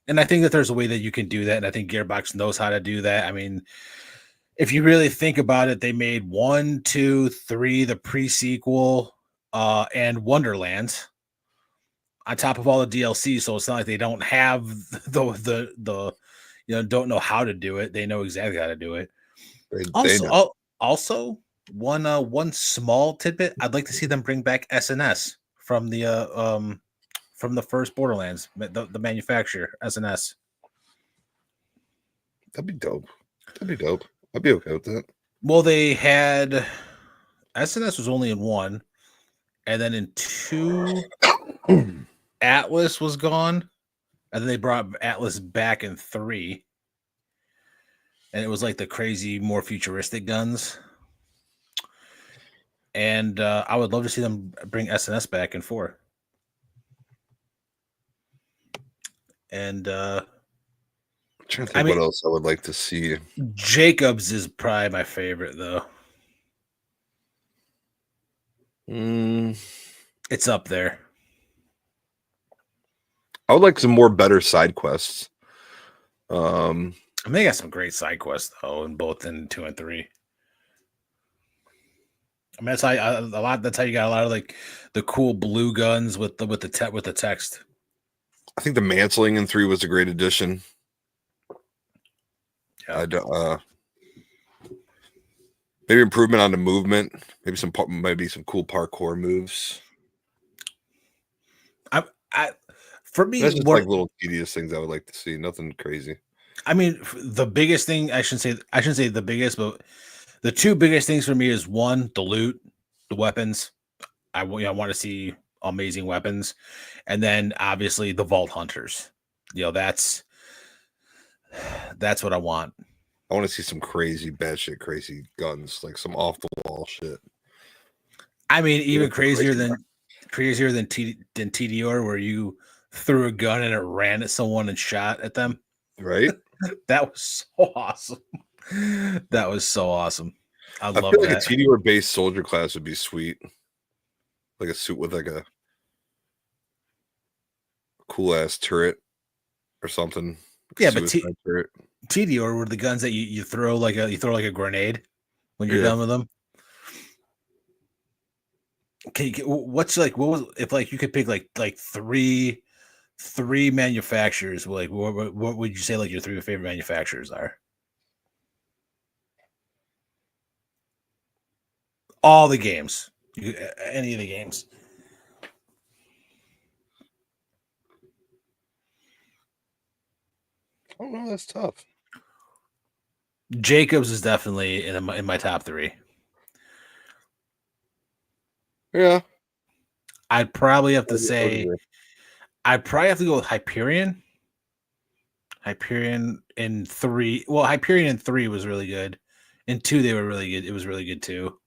And I think that there's a way that you can do that, and I think Gearbox knows how to do that. I mean, if you really think about it, they made 1, 2, 3, the pre-sequel, and Wonderlands on top of all the DLC. So it's not like they don't have the don't know how to do it. They know exactly how to do it. Also, one small tidbit, I'd like to see them bring back SNS from the first Borderlands, the manufacturer, SNS. That'd be dope. That'd be dope. I'd be okay with that. Well, they had SNS was only in 1, and then in 2, Atlas was gone, and then they brought Atlas back in 3, and it was like the crazy, more futuristic guns. And I would love to see them bring SNS back in 4. And I'm trying to think what else I would like to see. Jacobs is probably my favorite, though. It's up there. I would like some more better side quests. I mean, they got some great side quests though, in both in 2 and 3. I mean, that's how that's how you got a lot of like the cool blue guns with the text. I think the mantling in 3 was a great addition. Yeah. I don't. Maybe improvement on the movement. Maybe some cool parkour moves. For me, that's just like little tedious things I would like to see. Nothing crazy. I mean, the biggest thing I shouldn't say the biggest, but the 2 biggest things for me is 1, the loot, the weapons. I want to see amazing weapons, and then obviously the vault hunters. That's what I want. I want to see some crazy batshit crazy guns, like some off the wall shit. I mean, even crazier than TDR, where you threw a gun and it ran at someone and shot at them. Right. That was so awesome. That was so awesome. I love feel that. Like a TDR based soldier class would be sweet. Like a suit with like a cool ass turret or something. Yeah, but TDR were the guns that you throw like a grenade when you're done with them. What was if like you could pick like three manufacturers? Like what would you say like your 3 favorite manufacturers are? All the games, any of the games. I don't know. That's tough. Jacobs is definitely in my top 3. Yeah. I'd probably have to say I'd probably have to go with Hyperion. Hyperion in 3. Well, Hyperion in 3 was really good. In 2, they were really good. It was really good too.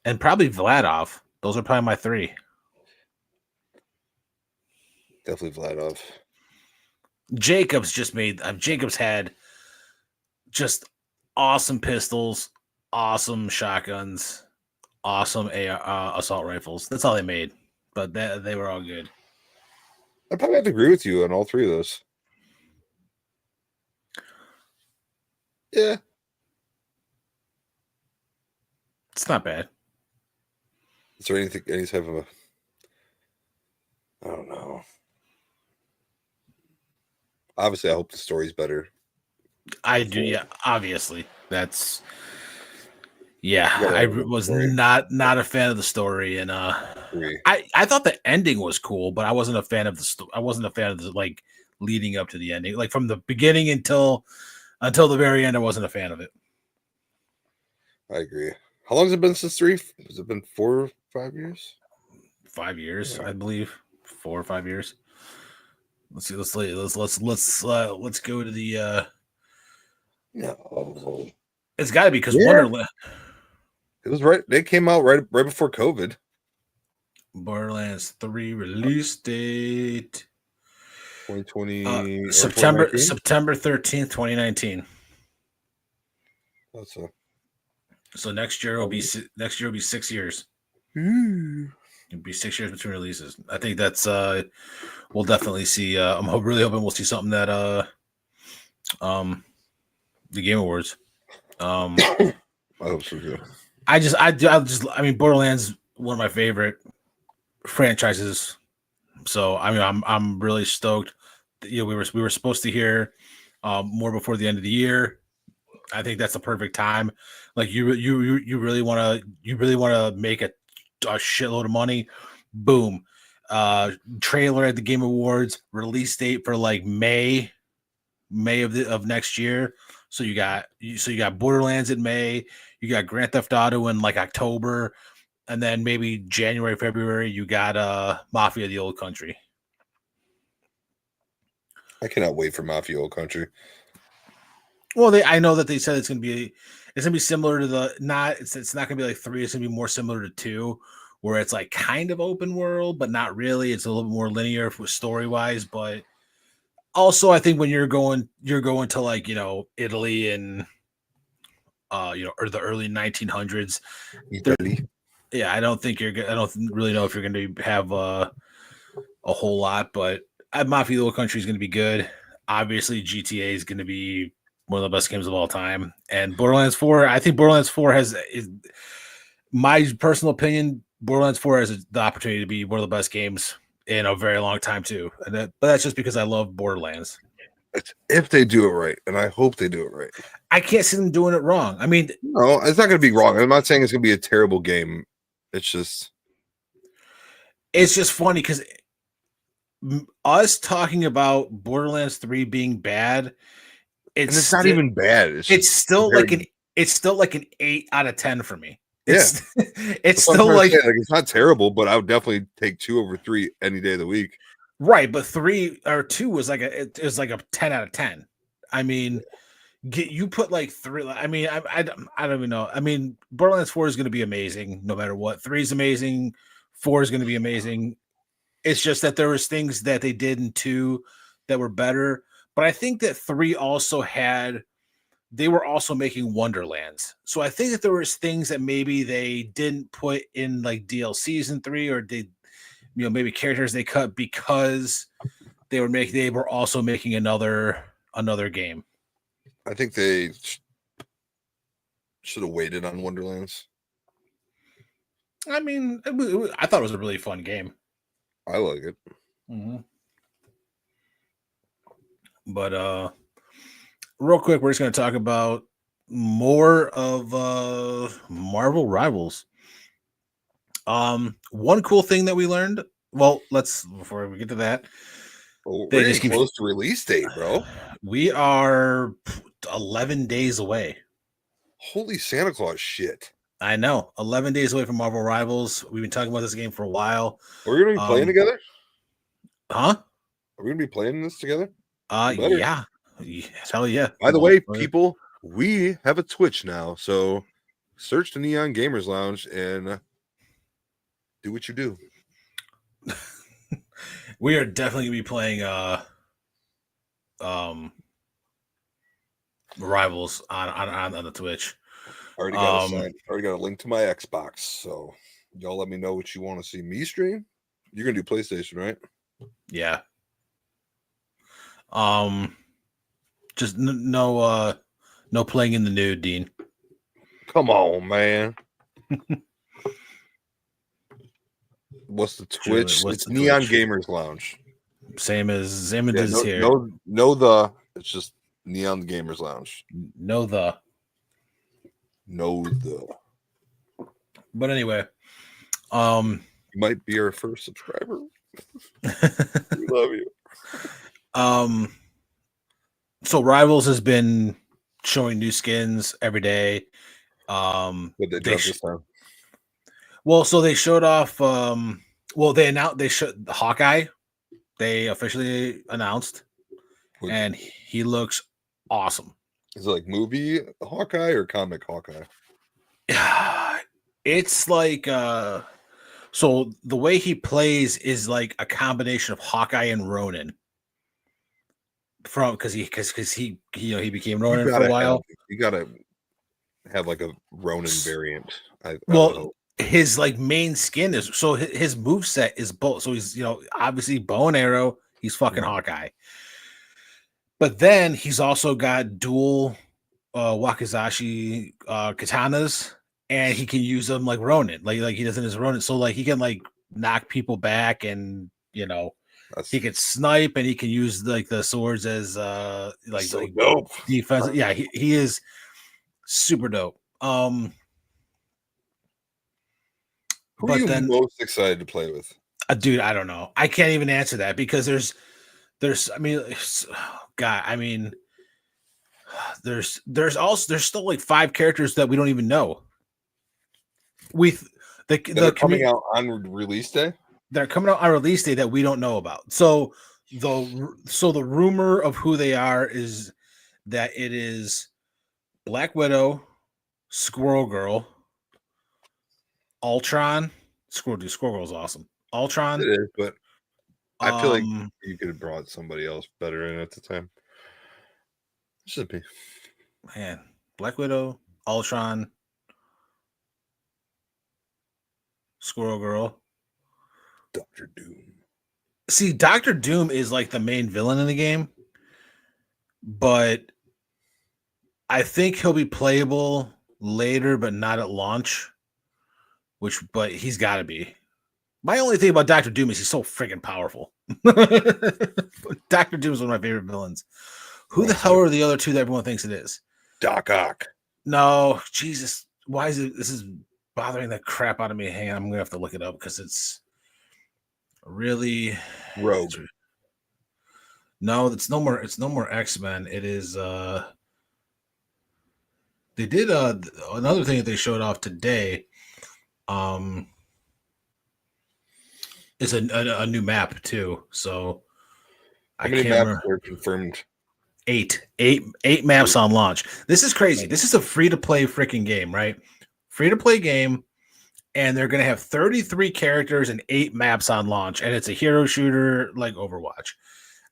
And probably Vladov. Those are probably my 3. Definitely Vladov. Jacobs just made. Jacobs had just awesome pistols, awesome shotguns, awesome assault rifles. That's all they made, but they were all good. I probably have to agree with you on all 3 of those. Yeah. It's not bad. Is there any type of I don't know. Obviously, I hope the story's better. I do, yeah. Obviously, that's I was not a fan of the story, and I thought the ending was cool, but I wasn't a fan of I wasn't a fan of the like leading up to the ending, like from the beginning until the very end. I wasn't a fan of it. I agree. How long has it been since 3? Has it been 4 or 5 years? 5 years, yeah. I believe 4 or 5 years. Let's see. Let's go to the. No, it's got to be because Wonderland. It was right. They came out right before COVID. Borderlands 3 release date 2020 September 13th, 2019. That's so next year will be 6 years. It'll be 6 years between releases. I think that's we'll definitely see. I'm really hoping we'll see something that the Game Awards. I hope so too. I mean, Borderlands, one of my favorite franchises. So I mean, I'm really stoked. We were supposed to hear more before the end of the year. I think that's the perfect time. Like you really want to make a shitload of money. Boom. Trailer at the Game Awards, release date for like May of next year. So you got Borderlands in May, you got Grand Theft Auto in like October, and then maybe January, February, you got Mafia: The Old Country. I cannot wait for Mafia Old Country. Well, I know that they said it's gonna be similar to it's not gonna be like 3, it's gonna be more similar to 2, where it's like kind of open world, but not really. It's a little bit more linear for story wise, but also I think when you're going to like, Italy and or the early 1900s. Italy. Yeah, I don't really know if you're going to have a whole lot, but Mafia: The Old Country is going to be good. Obviously, GTA is going to be one of the best games of all time, and Borderlands 4. I think Borderlands 4 is my personal opinion. Borderlands 4 has the opportunity to be one of the best games in a very long time too, but that's just because I love Borderlands. If they do it right, and I hope they do it right. I can't see them doing it wrong. I mean, no, it's not going to be wrong. I'm not saying it's going to be a terrible game. It's just funny because us talking about Borderlands 3 being bad, it's not even bad. It's still like an 8 out of 10 for me. It's it's still like it's not terrible, but I would definitely take 2 over 3 any day of the week. Right, but 3 or 2 was like a 10 out of 10. I mean, you put like 3. I mean, I don't even know. I mean, Borderlands 4 is going to be amazing no matter what. 3 is amazing. 4 is going to be amazing. It's just that there was things that they did in 2 that were better. But I think that 3 also they were also making Wonderlands. So I think that there was things that maybe they didn't put in like DLCs in 3, or they, maybe characters they cut because they were also making another game. I think they should have waited on Wonderlands. I mean, I thought it was a really fun game. I like it. Mm-hmm. But real quick, we're just going to talk about more of Marvel Rivals. One cool thing that we learned. Well, before we get to that, we're getting close to release date, bro. We are 11 days away. Holy Santa Claus shit. I know. 11 days away from Marvel Rivals. We've been talking about this game for a while. Are we going to be playing together? Huh? Are we going to be playing this together? Yeah. Hell yeah. By the way, people, we have a Twitch now. So search the Neon Gamers Lounge and do what you do. We are definitely going to be playing Rivals on the Twitch. Already got a link to my Xbox, so y'all let me know what you want to see me stream. You're gonna do PlayStation, right? Yeah. Just no playing in the nude, Dean. Come on, man. What's the Twitch? It's the Neon Twitch? Gamers Lounge. Same as here. It's just Neon Gamers Lounge. But anyway, you might be our first subscriber. We love you. So Rivals has been showing new skins every day. What they dropped this time? Well, so they showed off. They showed Hawkeye. They officially announced, and he looks awesome. Is it like movie Hawkeye or comic Hawkeye? It's like so the way he plays is like a combination of Hawkeye and Ronin. Because he became Ronin for a while. You gotta have like a Ronin variant. His like main skin is his move set is both. So he's obviously bow and arrow. He's fucking Hawkeye. But then he's also got dual wakizashi katanas, and he can use them like Ronin, like he does in his Ronin. So like he can like knock people back, and he can snipe, and he can use like the swords as dope defense. Yeah, he is super dope. Who are you most excited to play with? Dude, I don't know. I can't even answer that because there's. I mean, God. I mean, There's still like 5 characters that we don't even know. They're coming out on release day. They're coming out on release day that we don't know about. So the rumor of who they are is that it is Black Widow, Squirrel Girl, Ultron. Squirrel Girl is awesome. Ultron. It is, but I feel like you could have brought somebody else better in at the time. Should be. Man, Black Widow, Ultron, Squirrel Girl, Doctor Doom. See, Doctor Doom is like the main villain in the game, but I think he'll be playable later, but not at launch. But he's got to be. My only thing about Doctor Doom is he's so freaking powerful. Doctor Doom is one of my favorite villains. Who the hell are the other two that everyone thinks it is? Doc Ock. No, Jesus. Why is it? This is bothering the crap out of me. Hang on, I'm going to have to look it up because it's really Rogue. No, it's no more X-Men. It is they did another thing that they showed off today. It's a new map too. So how many maps were confirmed? 8 maps on launch. This is crazy. This is a free-to-play freaking game, right? Free-to-play game, and they're going to have 33 characters and 8 maps on launch, and it's a hero shooter like Overwatch.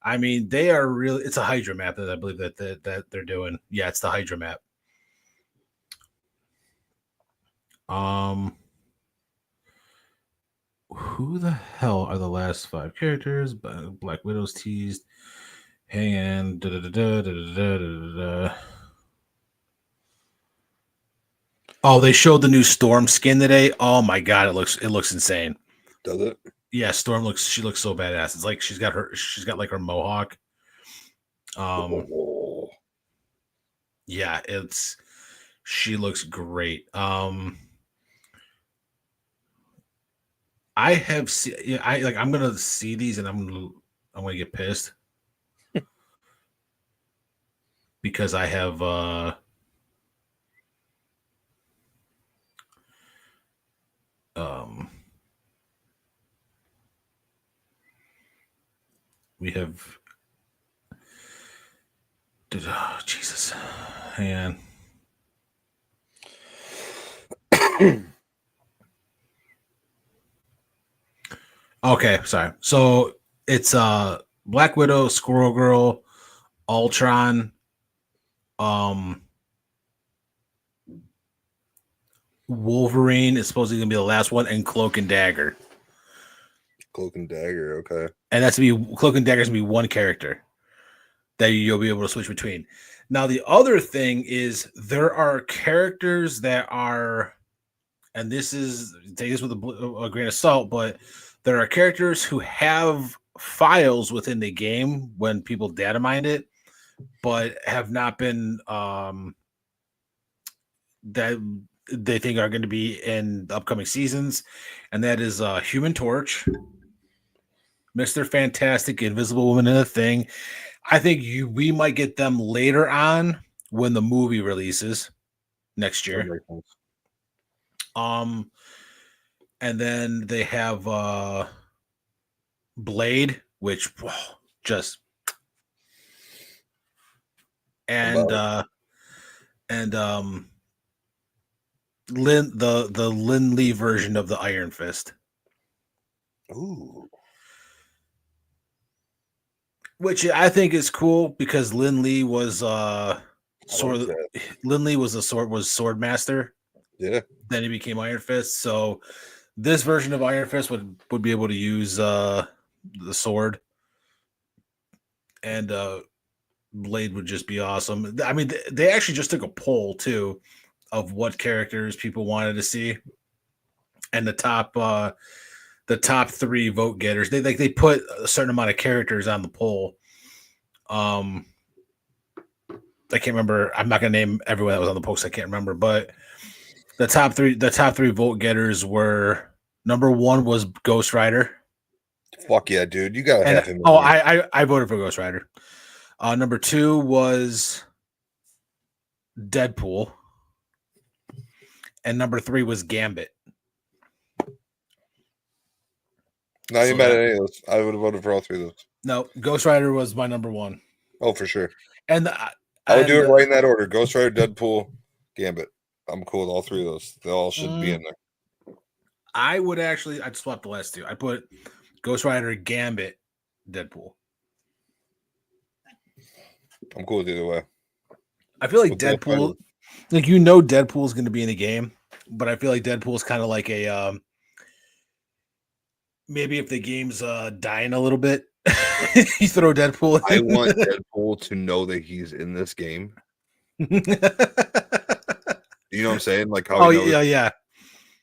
I mean, they are really. It's a Hydra map that I believe that they're doing. Yeah, it's the Hydra map. Who the hell are the last 5 characters? Black Widow's teased. Hang on. Oh, they showed the new Storm skin today. Oh my god, it looks insane. Does it? Yeah, Storm looks so badass. It's like she's got like her mohawk. Yeah, she looks great. I have I'm gonna see these and I'm gonna get pissed. Because I have we have Jesus. Hang on. Okay, sorry. So it's Black Widow, Squirrel Girl, Ultron, Wolverine is supposedly gonna be the last one, and Cloak and Dagger. Cloak and Dagger, okay. And that's gonna be Cloak and Dagger is gonna be one character that you'll be able to switch between. Now the other thing is there are characters that are, and this is take this with a grain of salt, but there are characters who have files within the game when people data mine it, but have not been that they think are going to be in the upcoming seasons, and that is Human Torch, Mr. Fantastic, Invisible Woman, and a Thing. I think we might get them later on when the movie releases next year. And then they have Blade, which just and the Lin Lee version of the Iron Fist. Ooh. Which I think is cool because Lin Lee was Sword Master. Yeah. Then he became Iron Fist. So this version of Iron Fist would be able to use the sword. And Blade would just be awesome. I mean, they actually just took a poll too of what characters people wanted to see, and the top 3 vote getters. They put a certain amount of characters on the poll. I can't remember. I'm not gonna name everyone that was on the post. I can't remember, but the top three vote getters were number 1 was Ghost Rider. Fuck yeah, dude! You gotta have him. Oh, I voted for Ghost Rider. Number 2 was Deadpool, and number 3 was Gambit. Not even mad at any of those. I would have voted for all 3 of those. No, Ghost Rider was my number 1. Oh, for sure. And I would do it right in that order: Ghost Rider, Deadpool, Gambit. I'm cool with all 3 of those. They all should be in there. I'd swap the last 2. I put Ghost Rider, Gambit, Deadpool. I'm cool with either way. I feel like Deadpool, Deadpool is going to be in the game, but I feel like Deadpool is kind of like a maybe if the game's dying a little bit, you throw Deadpool in. I want Deadpool to know that he's in this game. You know what I'm saying? Like how yeah.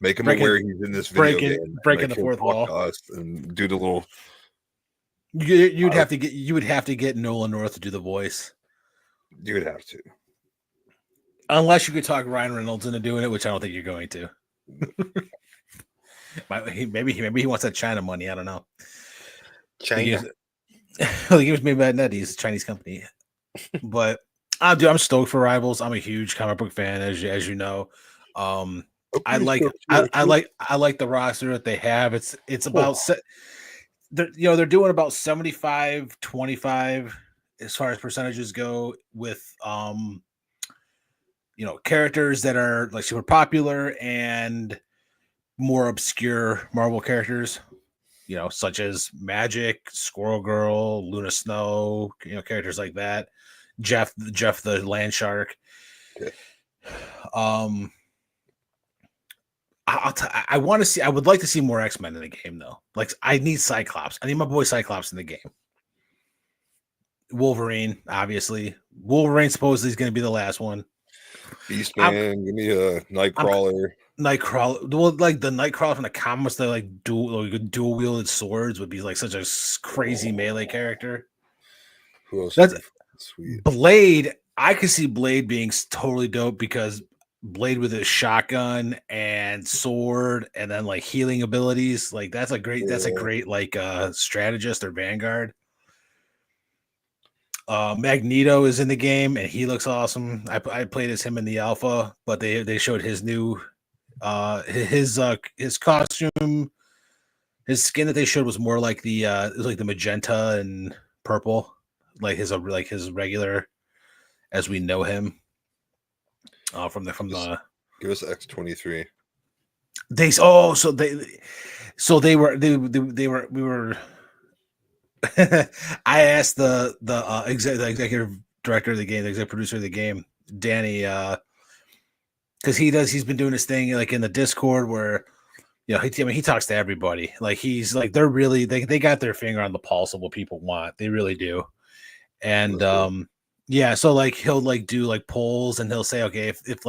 Make him aware he's in this video game. Breaking the fourth wall. And do the little. You would have to get Nolan North to do the voice. You would have to. Unless you could talk Ryan Reynolds into doing it, which I don't think you're going to. maybe he wants that China money. I don't know. China. He was made by NetEase, a Chinese company. But I'm stoked for Rivals. I'm a huge comic book fan, as you know. I like the roster that they have. It's about they're doing about 75-25 as far as percentages go with characters that are like super popular and more obscure Marvel characters, such as Magic, Squirrel Girl, Luna Snow, characters like that. Jeff the Land Shark. Okay. I want to see. I would like to see more X-Men in the game, though. Like, I need Cyclops. I need my boy Cyclops in the game. Wolverine, obviously. Wolverine supposedly is going to be the last one. Beastman, give me a Nightcrawler. Nightcrawler. Well, like the Nightcrawler from the comics, they're like dual wielded swords would be like such a crazy melee character. Who else? That's sweet. Blade. I could see Blade being totally dope because Blade with his shotgun and sword and then like healing abilities. Like that's a great like strategist or vanguard. Magneto is in the game and he looks awesome. I played as him in the alpha, but they showed his new his costume, his skin that they showed was more like it was like the magenta and purple, like his regular as we know him. From the give us X-23. We were I asked the executive director of the game, the executive producer of the game, Danny, because he's been doing this thing like in the Discord where he talks to everybody. Like he's like they're really they got their finger on the pulse of what people want. They really do. And yeah, so like he'll like do like polls and he'll say, okay, if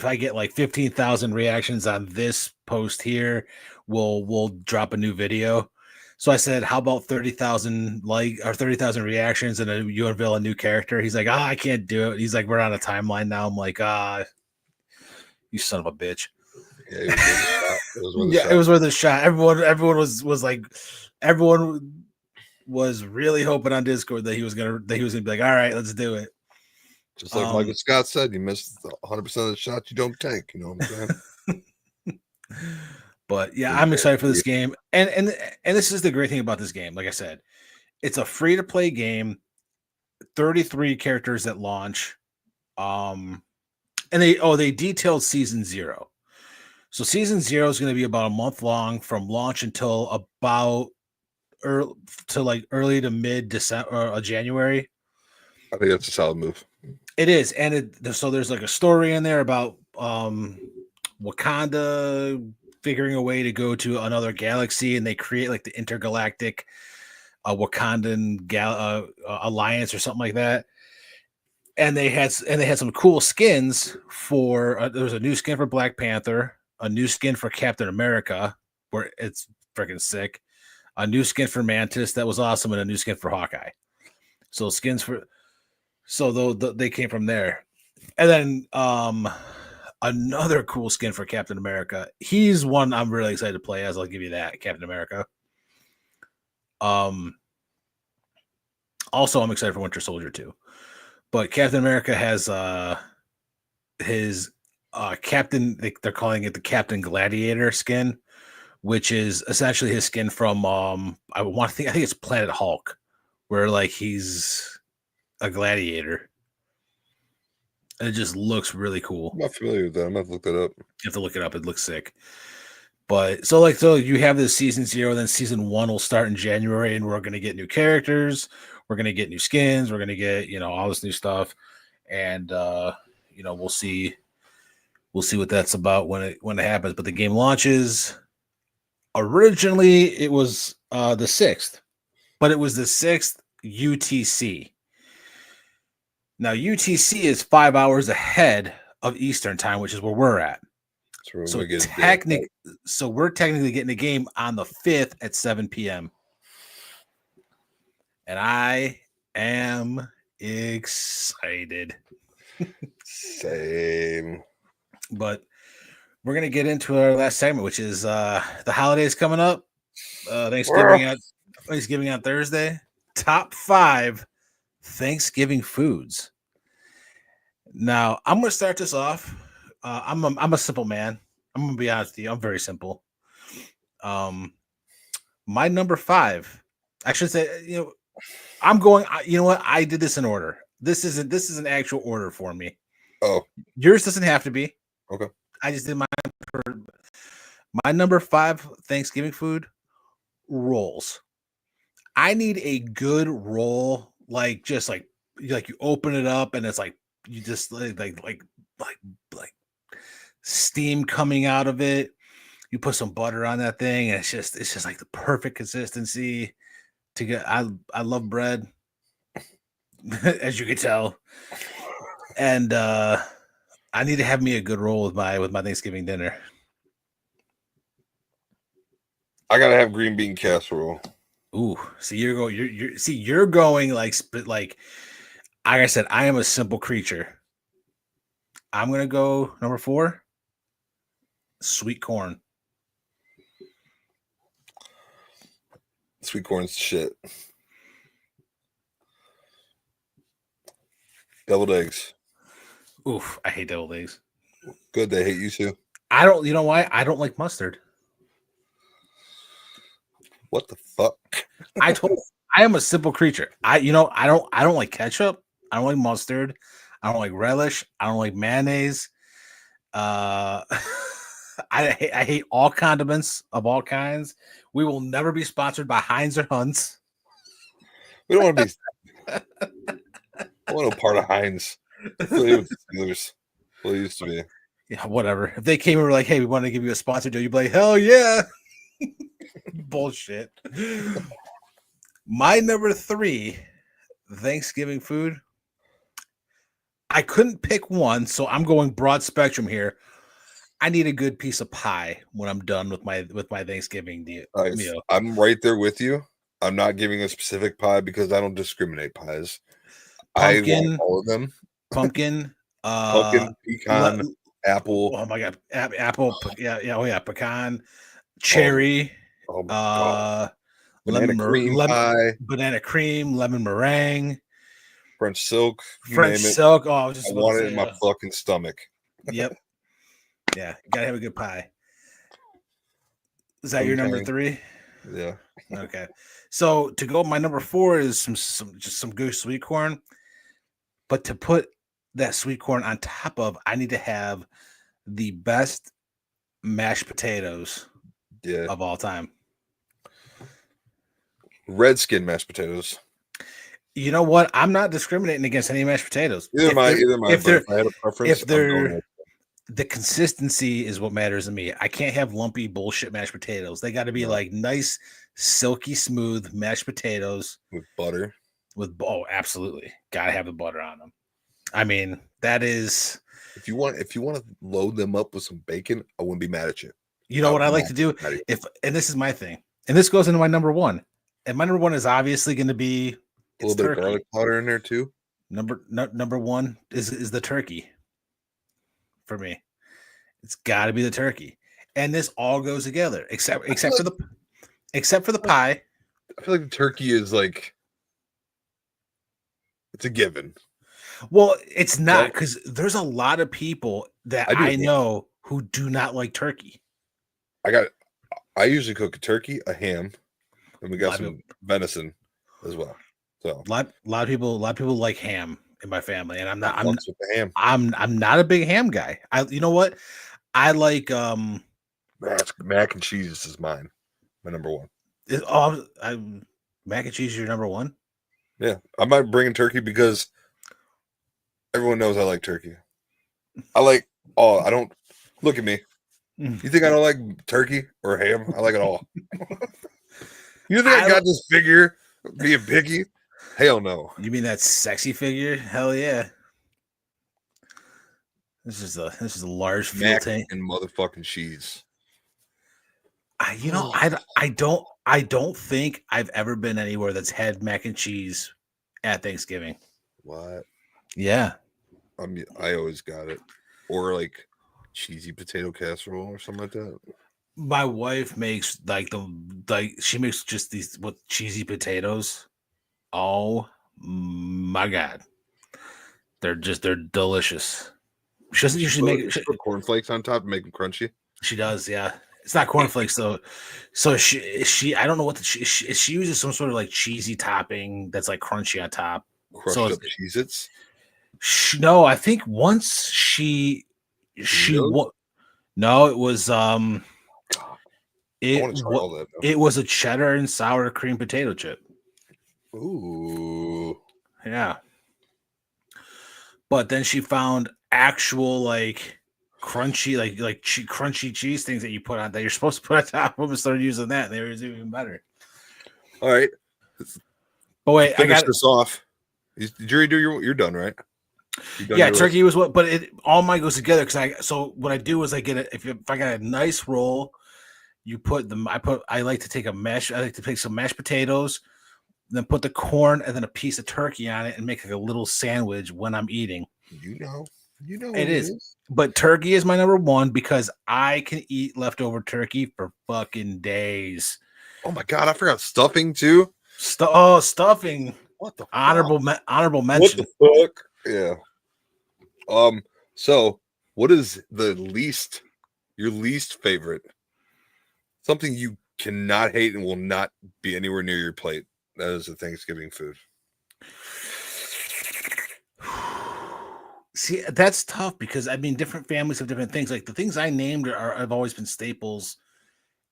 I get like 15,000 reactions on this post here, we'll drop a new video. So I said, how about 30,000 or 30,000 reactions and you unveil a new character? He's like, I can't do it. He's like, we're on a timeline now. I'm like, you son of a bitch. Yeah, it was worth a shot. Everyone was really hoping on Discord that he was gonna be like, all right, let's do it. Just like Michael Scott said, you missed 100% of the shots you don't take. You know what I'm saying? But yeah, I'm excited for this game, and this is the great thing about this game. Like I said, it's a free to play game. 33 characters at launch, and they detailed season 0. So season 0 is going to be about a month long from launch until about early to mid December or January. I think that's a solid move. It is, and so there's like a story in there about Wakanda figuring a way to go to another galaxy, and they create like the intergalactic Wakandan alliance or something like that. And they had some cool skins for. There was a new skin for Black Panther, a new skin for Captain America, where it's freaking sick. A new skin for Mantis that was awesome, and a new skin for Hawkeye. So skins for, they came from there, and then another cool skin for Captain America. He's one I'm really excited to play as. I'll give you that, Captain America. Also, I'm excited for Winter Soldier too. But Captain America has his Captain. They're calling it the Captain Gladiator skin, which is essentially his skin from I think it's Planet Hulk, where like he's a gladiator. And it just looks really cool. I'm not familiar with that. I'm gonna have to look that up. You have to look it up. It looks sick. But so you have this season 0, then season 1 will start in January, and we're gonna get new characters, we're gonna get new skins, we're gonna get all this new stuff, and we'll see what that's about when it happens. But the game launches. Originally, it was the 6th, but it was the 6th UTC. Now, UTC is 5 hours ahead of Eastern time, which is where we're at. So we're technically getting the game on the 5th at 7 p.m. And I am excited. Same. But we're going to get into our last segment, which is the holidays coming up. Thanksgiving on Thursday. Top 5 Thanksgiving foods. Now, I'm going to start this off. I'm a simple man. I'm going to be honest with you. I'm very simple. My number 5, I should say, I'm going, you know what? I did this in order. This is an actual order for me. Oh, yours doesn't have to be. Okay. I just did my number 5 Thanksgiving food, rolls. I need a good roll, like just like you open it up and it's like you just like steam coming out of it. You put some butter on that thing, and it's just like the perfect consistency to get. I love bread, as you can tell, and I need to have me a good roll with my Thanksgiving dinner. I gotta have green bean casserole. Ooh, so you're going like I said, I am a simple creature. I'm gonna go number 4, sweet corn. Sweet corn's shit. Deviled eggs. Oof, I hate deviled eggs. Good, they hate you too. I don't. You know why? I don't like mustard. What the fuck? I am a simple creature. I don't like ketchup. I don't like mustard. I don't like relish. I don't like mayonnaise. I hate all condiments of all kinds. We will never be sponsored by Heinz or Hunt's. We don't want to be. I want no part of Heinz. Steelers. Well, it used to be. Yeah, whatever. If they came and were like, "Hey, we want to give you a sponsor deal," you'd be like, "Hell yeah!" Bullshit. My number 3 Thanksgiving food. I couldn't pick one, so I'm going broad spectrum here. I need a good piece of pie when I'm done with my Thanksgiving meal. I'm right there with you. I'm not giving a specific pie because I don't discriminate pies. Pumpkin, I want all of them. Pumpkin, pecan, apple. Oh my god, apple. Yeah, pecan, cherry. Oh my god. Banana cream, lemon meringue, French silk. silk. Oh, I want it in my fucking stomach. Yep. Yeah, gotta have a good pie. Is that your number 3? Yeah. Okay. So to go, my number 4 is some good sweet corn. But to put that sweet corn on top of, I need to have the best mashed potatoes of all time. Redskin mashed potatoes. You know what? I'm not discriminating against any mashed potatoes. Either my. If I had a preference, the consistency is what matters to me. I can't have lumpy bullshit mashed potatoes. They got to be like nice, silky smooth mashed potatoes with butter. Absolutely, gotta have the butter on them. I mean, that is. If you want to load them up with some bacon, I wouldn't be mad at you. You know what I like to do? And this is my thing, and this goes into my number 1. And my number 1 is obviously going to be a little bit of garlic powder in there too. Number 1 is the turkey. For me, it's got to be the turkey, and this all goes together except for the pie. I feel like the turkey is like It's a given. Well, it's not Right. because there's a lot of people that I do I hate- know who do not like turkey. I usually cook a turkey, a ham, and we got Lot of some venison as well. So lot of people like ham in my family, and I'm not. I fucks with the ham. I'm not a big ham guy. You know what? I like Mac and cheese is mine. My number one. mac and cheese is your number one. Yeah, I might bring in turkey because everyone knows I like turkey. I don't look at me. Mm. You think I don't like turkey or ham? I like it all. You think I got this figure being picky? Hell no. You mean that sexy figure? Hell yeah. This is a large fuel Mac tank. and motherfucking cheese. I don't think I've ever been anywhere that's had mac and cheese at Thanksgiving. What? Yeah. I always got it. Or like cheesy potato casserole or something like that. My wife makes she makes just these with cheesy potatoes. Oh my god. They're delicious. She doesn't usually make it. Put cornflakes on top and make them crunchy. She does, yeah. It's not cornflakes though. So she I don't know what she uses some sort of like cheesy topping that's like crunchy on top. Crushed So up Cheez-Its. No, I think once she Cheetos? no, it was I want to try all that. it was a cheddar and sour cream potato chip. Ooh. Yeah. But then she found actual like crunchy crunchy cheese things that you put on that you're supposed to put on top of and started using that, and they were even better. All right. But wait, Finish this off. Did you already do you're done, right? Yeah, turkey was what, but it all mine goes together because so what I do is I get it if I got a nice roll, you put them. I like to take some mashed potatoes, then put the corn and then a piece of turkey on it and make like a little sandwich when I'm eating. You know it is. But turkey is my number one because I can eat leftover turkey for fucking days. Oh my god, I forgot stuffing too. Stuffing. What the honorable mention. What the fuck? Yeah. So what is your least favorite? Something you cannot hate and will not be anywhere near your plate. That is a Thanksgiving food. See, that's tough because I mean, different families have different things. Like the things I named have always been staples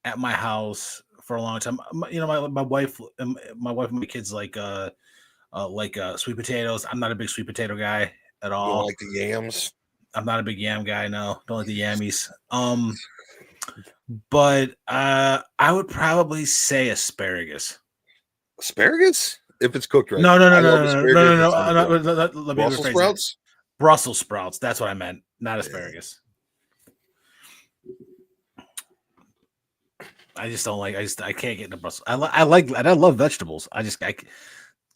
at my house for a long time. You know, my wife and my kids like sweet potatoes. I'm not a big sweet potato guy at all. You don't like the yams? I'm not a big yam guy. No, don't like the yammies. But I would probably say asparagus. Asparagus? If it's cooked right. No. Let me Brussels sprouts? Brussels sprouts. That's what I meant. Not asparagus. I just don't like. I can't get into Brussels. I love vegetables.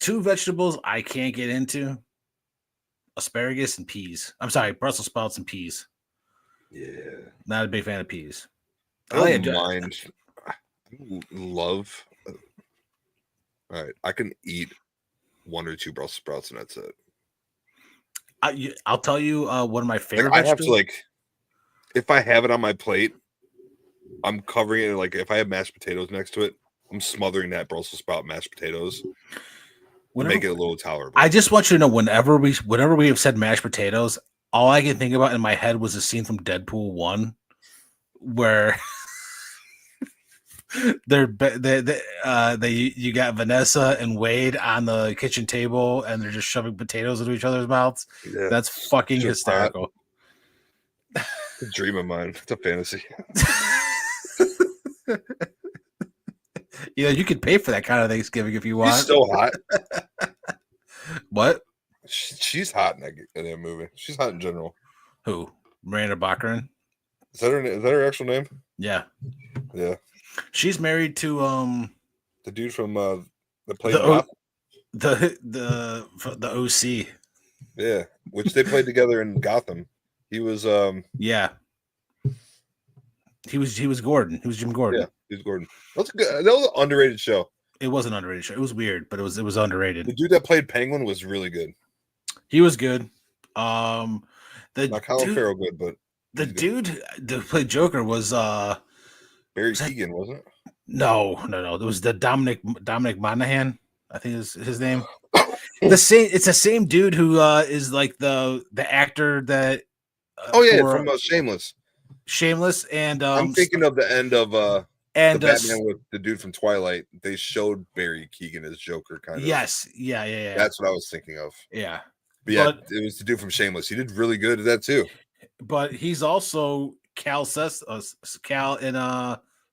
Two vegetables I can't get into: asparagus and peas. I'm sorry, Brussels sprouts and peas. Yeah, not a big fan of peas. I don't mind. I love. All right, I can eat 1 or 2 Brussels sprouts and that's it. I'll tell you one of my favorite. I have to if I have it on my plate, I'm covering it. Like if I have mashed potatoes next to it, I'm smothering that Brussels sprout mashed potatoes. Make it a little tolerable. I just want you to know whenever we have said mashed potatoes, all I can think about in my head was a scene from Deadpool 1 where you got Vanessa and Wade on the kitchen table and they're just shoving potatoes into each other's mouths. Yeah, that's fucking hysterical. It's a dream of mine. It's a fantasy. You know, you could pay for that kind of Thanksgiving if you want. She's so hot. What? She's hot in that movie. She's hot in general. Who? Miranda Baccarin? Is that her actual name? Yeah. Yeah. She's married to the dude from the play the OC. Yeah, which they played together in Gotham. He was yeah. He was Gordon. He was Jim Gordon. Yeah, he was Gordon. That was an underrated show. It was an underrated show. It was weird, but it was underrated. The dude that played Penguin was really good. He was good. The Not Colin dude, Farrell good, but the he's good. dude that played Joker was Barry was that- Keoghan, wasn't it? no. It was the Dominic Monaghan. I think is his name. It's the same dude who is like the actor that Oh yeah, for from Shameless. Shameless and I'm thinking of the end of the and Batman with the dude from Twilight. They showed Barry Keoghan as Joker, kind of. yes, yeah. That's what I was thinking of. Yeah. But yeah, it was the dude from Shameless. He did really good at that too. But he's also Cal in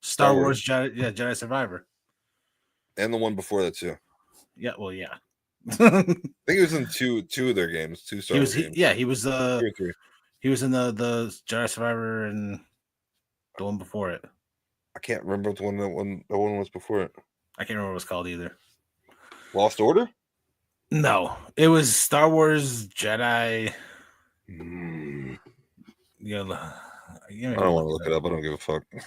Star Wars Jedi Survivor. And the one before that too. Yeah, well, yeah. I think he was in two of their games, two Star Wars games. Yeah, he was 2 or 3. He was in the Jedi Survivor and the one before it. I can't remember the one was before it. I can't remember what it was called either. Lost Order? No, it was Star Wars Jedi. I don't want to look it up. I don't give a fuck. I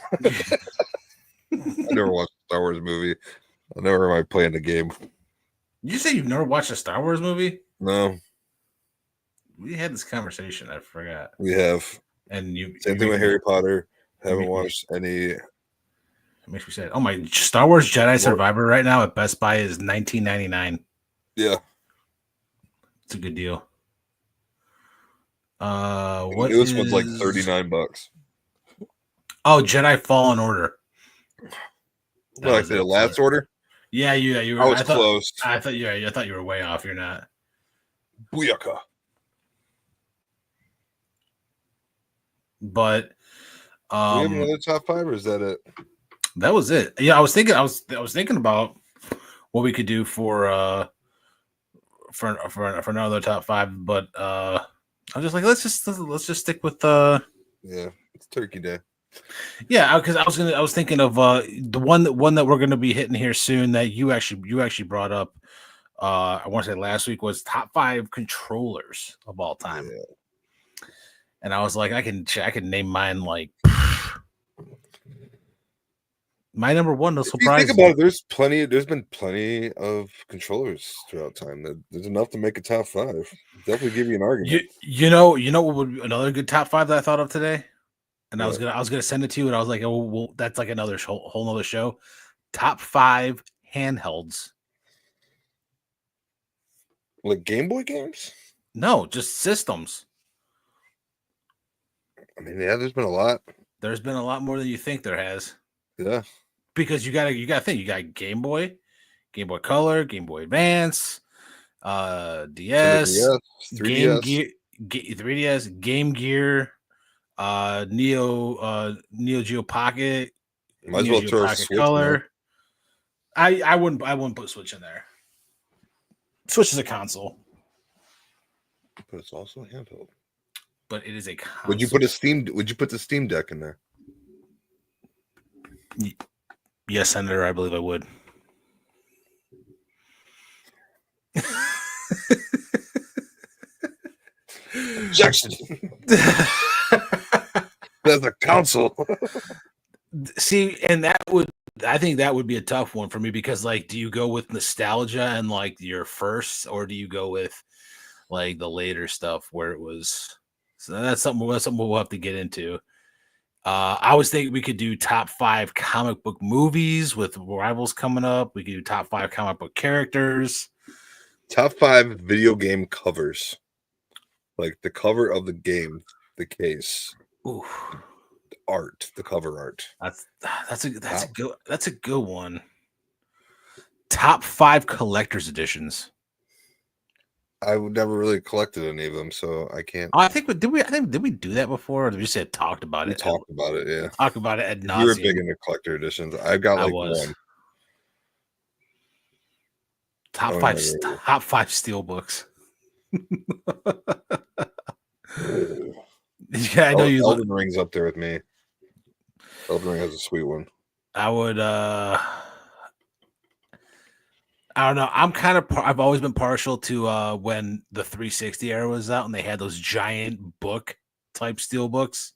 never watched a Star Wars movie. I never mind playing the game. Did you say you've never watched a Star Wars movie? No. We had this conversation. I forgot. We have. And same thing with Harry Potter. Haven't watched any. It makes me sad. Oh my! Star Wars Jedi Survivor right now at Best Buy is $19.99. Yeah, it's a good deal. What this one's like $39. Oh, Jedi Fallen Order. Like the Last Order. Yeah, you were. I was close. I thought you were way off. You're not. Booyaka. But we have another top 5, or is that it? That was it. Yeah, I was thinking about what we could do for another top 5, but I was just like, let's just stick with yeah, it's Turkey Day. Yeah, because I was thinking of the one that we're gonna be hitting here soon that you actually brought up. I want to say last week was top 5 controllers of all time. Yeah. And I was like, I can name mine like my number one. No surprise. Think about it. There's been plenty of controllers throughout time. There's enough to make a top 5. Definitely give you an argument. You know what would be another good top 5 that I thought of today? And I was gonna send it to you, and I was like, oh, well, that's like another whole nother show. Top 5 handhelds. Like Game Boy games? No, just systems. I mean, yeah, there's been a lot. There's been a lot more than you think there has. Yeah. Because you gotta think, you got Game Boy Color, Game Boy Advance, DS, 3DS, Game Gear, Neo Geo Pocket, might as well throw Pocket Color. I wouldn't put Switch in there. Switch is a console, but it's also a handheld. But it is a console. Would you put the Steam Deck in there? Yes, Senator, I believe I would. Objection. That's a console. See, and I think that would be a tough one for me because, like, do you go with nostalgia and like your first, or do you go with like the later stuff where it was? So that's something we'll have to get into. I was thinking we could do top 5 comic book movies with Rivals coming up. We could do top 5 comic book characters. Top 5 video game covers. Like the cover of the game, the case. Ooh. The art, the cover art. That's a good one. Top 5 collector's editions. I would never really collected any of them, so I can't. I think did we do that before? Or did we just talked about it? Talked about it, yeah. Talk about it ad nauseum. You were big into collector editions. I've got like one. Top 5 steel books. Yeah, I know you. Elden Ring's up there with me. Elden Ring has a sweet one. I would. I don't know. I've always been partial to when the 360 era was out and they had those giant book type steel books.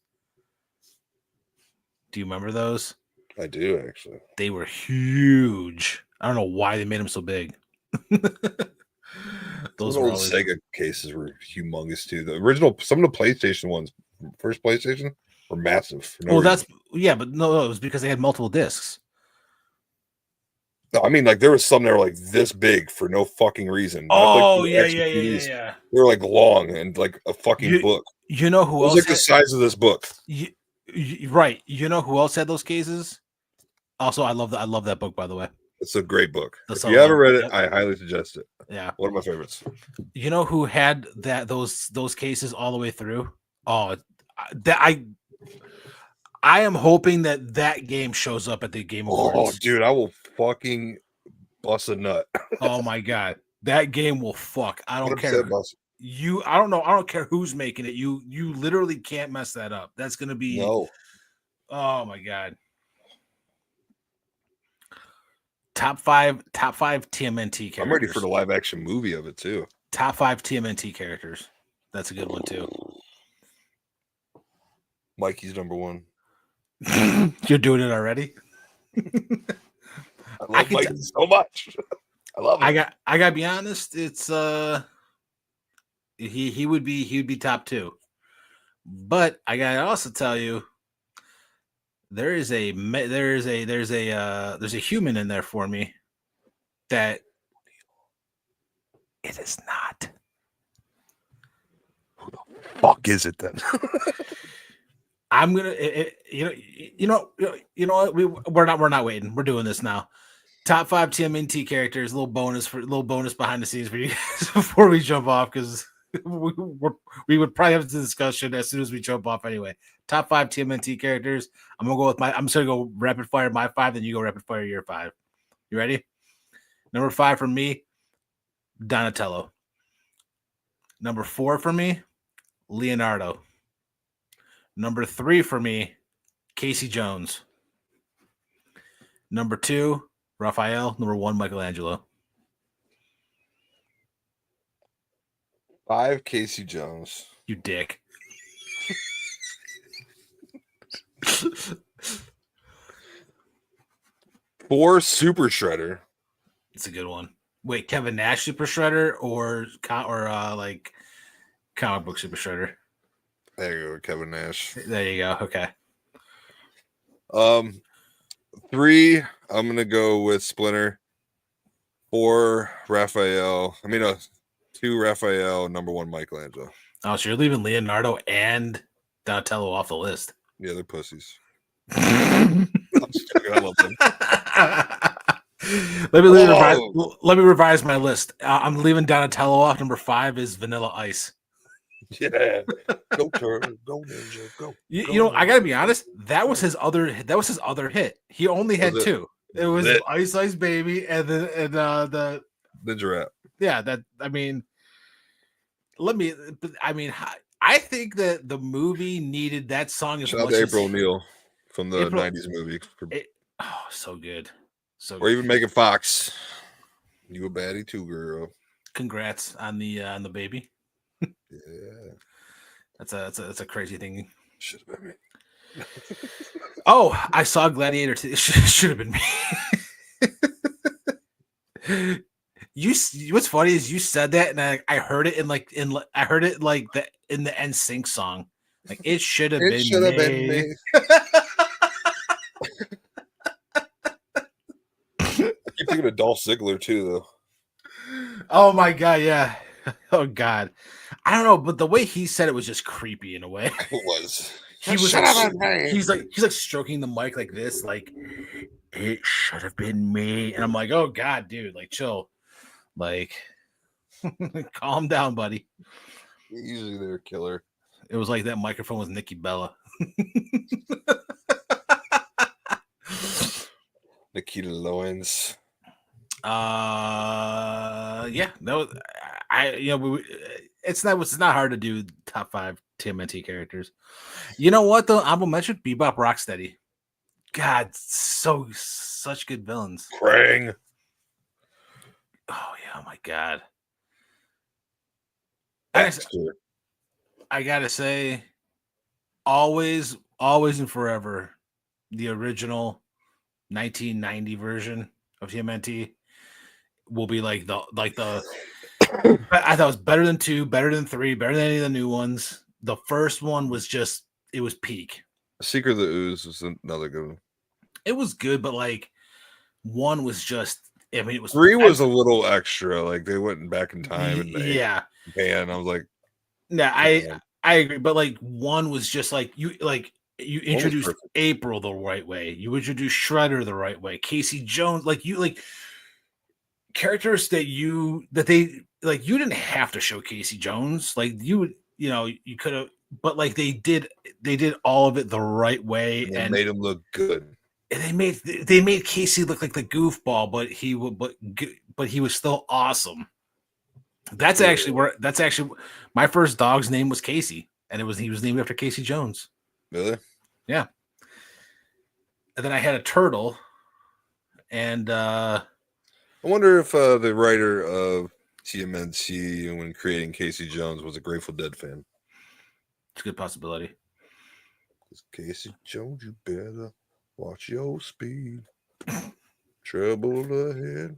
Do you remember those? I do, actually. They were huge. I don't know why they made them so big. Some of Those the were old always Sega cases were humongous too. The original, some of the PlayStation ones, first PlayStation, were massive for no well. reason. That's yeah, but no, it was because they had multiple discs. No, I mean, like there was some that were like this big for no fucking reason. Not like Oh the yeah, extra yeah, yeah, yeah, CDs. yeah. They were like long and like a fucking You book. you know It who was else like the had size of this book. you, right? You know who else had those cases? Also, I love that book, by the way. It's a great book. The If you haven't solo. read it, Yep. I highly suggest it. Yeah. One of my favorites. You know who had those cases all the way through? Oh, that I am hoping that game shows up at the Game Oh, Awards. dude, I will fucking bust a nut. Oh my god, that game will fuck. I don't care. 100% bust. I don't know. I don't care who's making it. You literally can't mess that up. That's gonna be. No. Oh my god. Top five TMNT characters. I'm ready for the live action movie of it too. Top 5 TMNT characters. That's a good one too. Mikey's number one. You're doing it already. I love Mikey so much. I love it. I gotta be honest. It's he would be top 2, but I gotta also tell you there's a human in there for me that it is not. Who the fuck is it then? I'm gonna, you know what? We're not waiting. We're doing this now. Top 5 TMNT characters. Little bonus behind the scenes for you guys before we jump off, because we would probably have this discussion as soon as we jump off anyway. Top 5 TMNT characters. I'm just gonna go rapid fire my 5, then you go rapid fire your 5. You ready? Number 5 for me, Donatello. Number 4 for me, Leonardo. Number 3 for me, Casey Jones. Number 2, Raphael. Number 1, Michelangelo. 5, Casey Jones. You dick. 4, Super Shredder. It's a good one. Wait, Kevin Nash Super Shredder or like comic book Super Shredder? There you go, Kevin Nash. There you go. Okay. 3, I'm gonna go with Splinter. 4, Raphael. 2, Raphael. Number 1, Michelangelo. Oh, so you're leaving Leonardo and Donatello off the list. Yeah, they're pussies. I'm just joking. I love them. Let me revise my list. I'm leaving Donatello off. Number 5 is Vanilla Ice. Yeah, go turtle, go ninja, go. You know, I gotta be honest. That was his other hit. He only had 2. It was Ice Ice Baby and the Ninja Rap. Yeah, I think that the movie needed that song as Shout out much to as April O'Neil from the 90s movie. so good. So or even Megan Fox. You a baddie too, girl. Congrats on the baby. Yeah. That's a crazy thing. Should have been me. Oh, I saw Gladiator 2. It should have been me. What's funny is you said that, and I heard it in the NSYNC song. Like it should have been me. I keep thinking of Dolph Ziggler too, though. Oh my god, yeah. Oh god, I don't know, but the way he said it was just creepy in a way. It was. He's like stroking the mic like this, like it should have been me, and I'm like, oh god, dude, like chill, like calm down, buddy. Usually they're a killer. It was like that microphone was Nikki Bella. Nikita Lorenz. Yeah, that was it's not hard to do top 5 TMNT characters. You know what though? Honorable mention Bebop Rocksteady. God, such good villains. Krang. Oh yeah, oh my god. I gotta say, always and forever, the original 1990 version of TMNT will be like the I thought it was better than 2, better than 3, better than any of the new ones. The first one was just, it was peak. Secret of the Ooze was another good one. It was good, but like 1 was just, I mean, it was 3 was a little extra. Like they went back in time and yeah. and I was like, yeah, I agree, but like 1 was just like you introduced April the right way, you introduced Shredder the right way, Casey Jones, like characters that they like, you didn't have to show Casey Jones, like you could have, but like they did all of it the right way and made him look good. And they made Casey look like the goofball, but he was still awesome. That's actually my first dog's name was Casey, and he was named after Casey Jones. Really? Yeah. And then I had a turtle, and I wonder if the writer of TMNT, when creating Casey Jones, was a Grateful Dead fan. It's a good possibility. Casey Jones, you better watch your speed. Trouble ahead.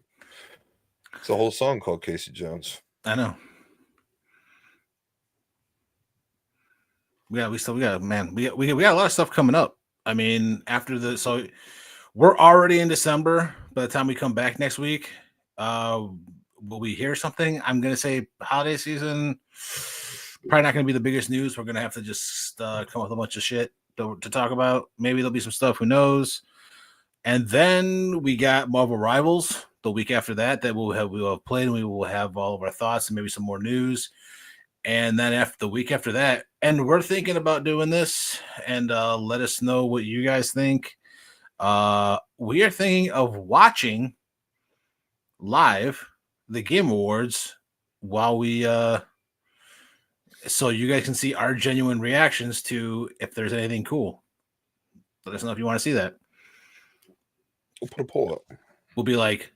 It's a whole song called Casey Jones. I know. We got a lot of stuff coming up. I mean, so we're already in December. By the time we come back next week, will we hear something? I'm gonna say holiday season. Probably not gonna be the biggest news. We're gonna have to just come up with a bunch of shit to talk about. Maybe there'll be some stuff. Who knows? And then we got Marvel Rivals the week after that we will have played, and we will have all of our thoughts and maybe some more news. And then after the week after that, and we're thinking about doing this, and let us know what you guys think. We are thinking of watching live the Game Awards while we so you guys can see our genuine reactions to if there's anything cool. Let us know if you want to see that. We'll put a poll up. We'll be like,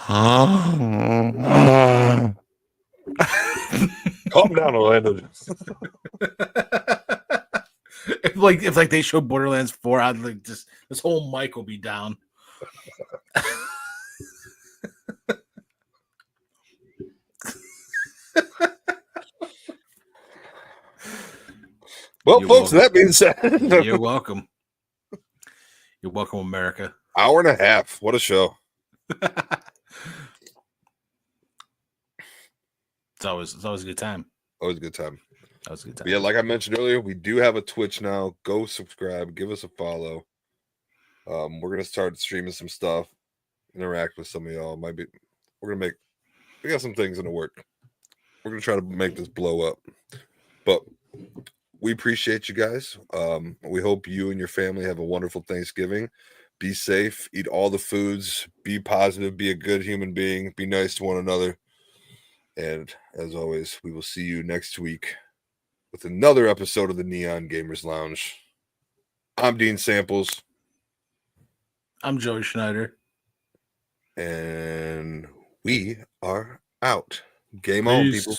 calm down, Orlando. if they show Borderlands 4, I'd like just this whole mic will be down. Well, folks, that being said, you're welcome. You're welcome, America. Hour and a half. What a show. It's always a good time. Always a good time. That was a good time. But yeah, like I mentioned earlier, we do have a Twitch now. Go subscribe, give us a follow. We're gonna start streaming some stuff, interact with some of y'all. We got some things in the work. We're gonna try to make this blow up. But we appreciate you guys. We hope you and your family have a wonderful Thanksgiving. Be safe, eat all the foods, be positive, be a good human being, be nice to one another. And as always, we will see you next week with another episode of the Neon Gamers Lounge. I'm Dean Samples. I'm Joey Schneider. And we are out. Game on, people.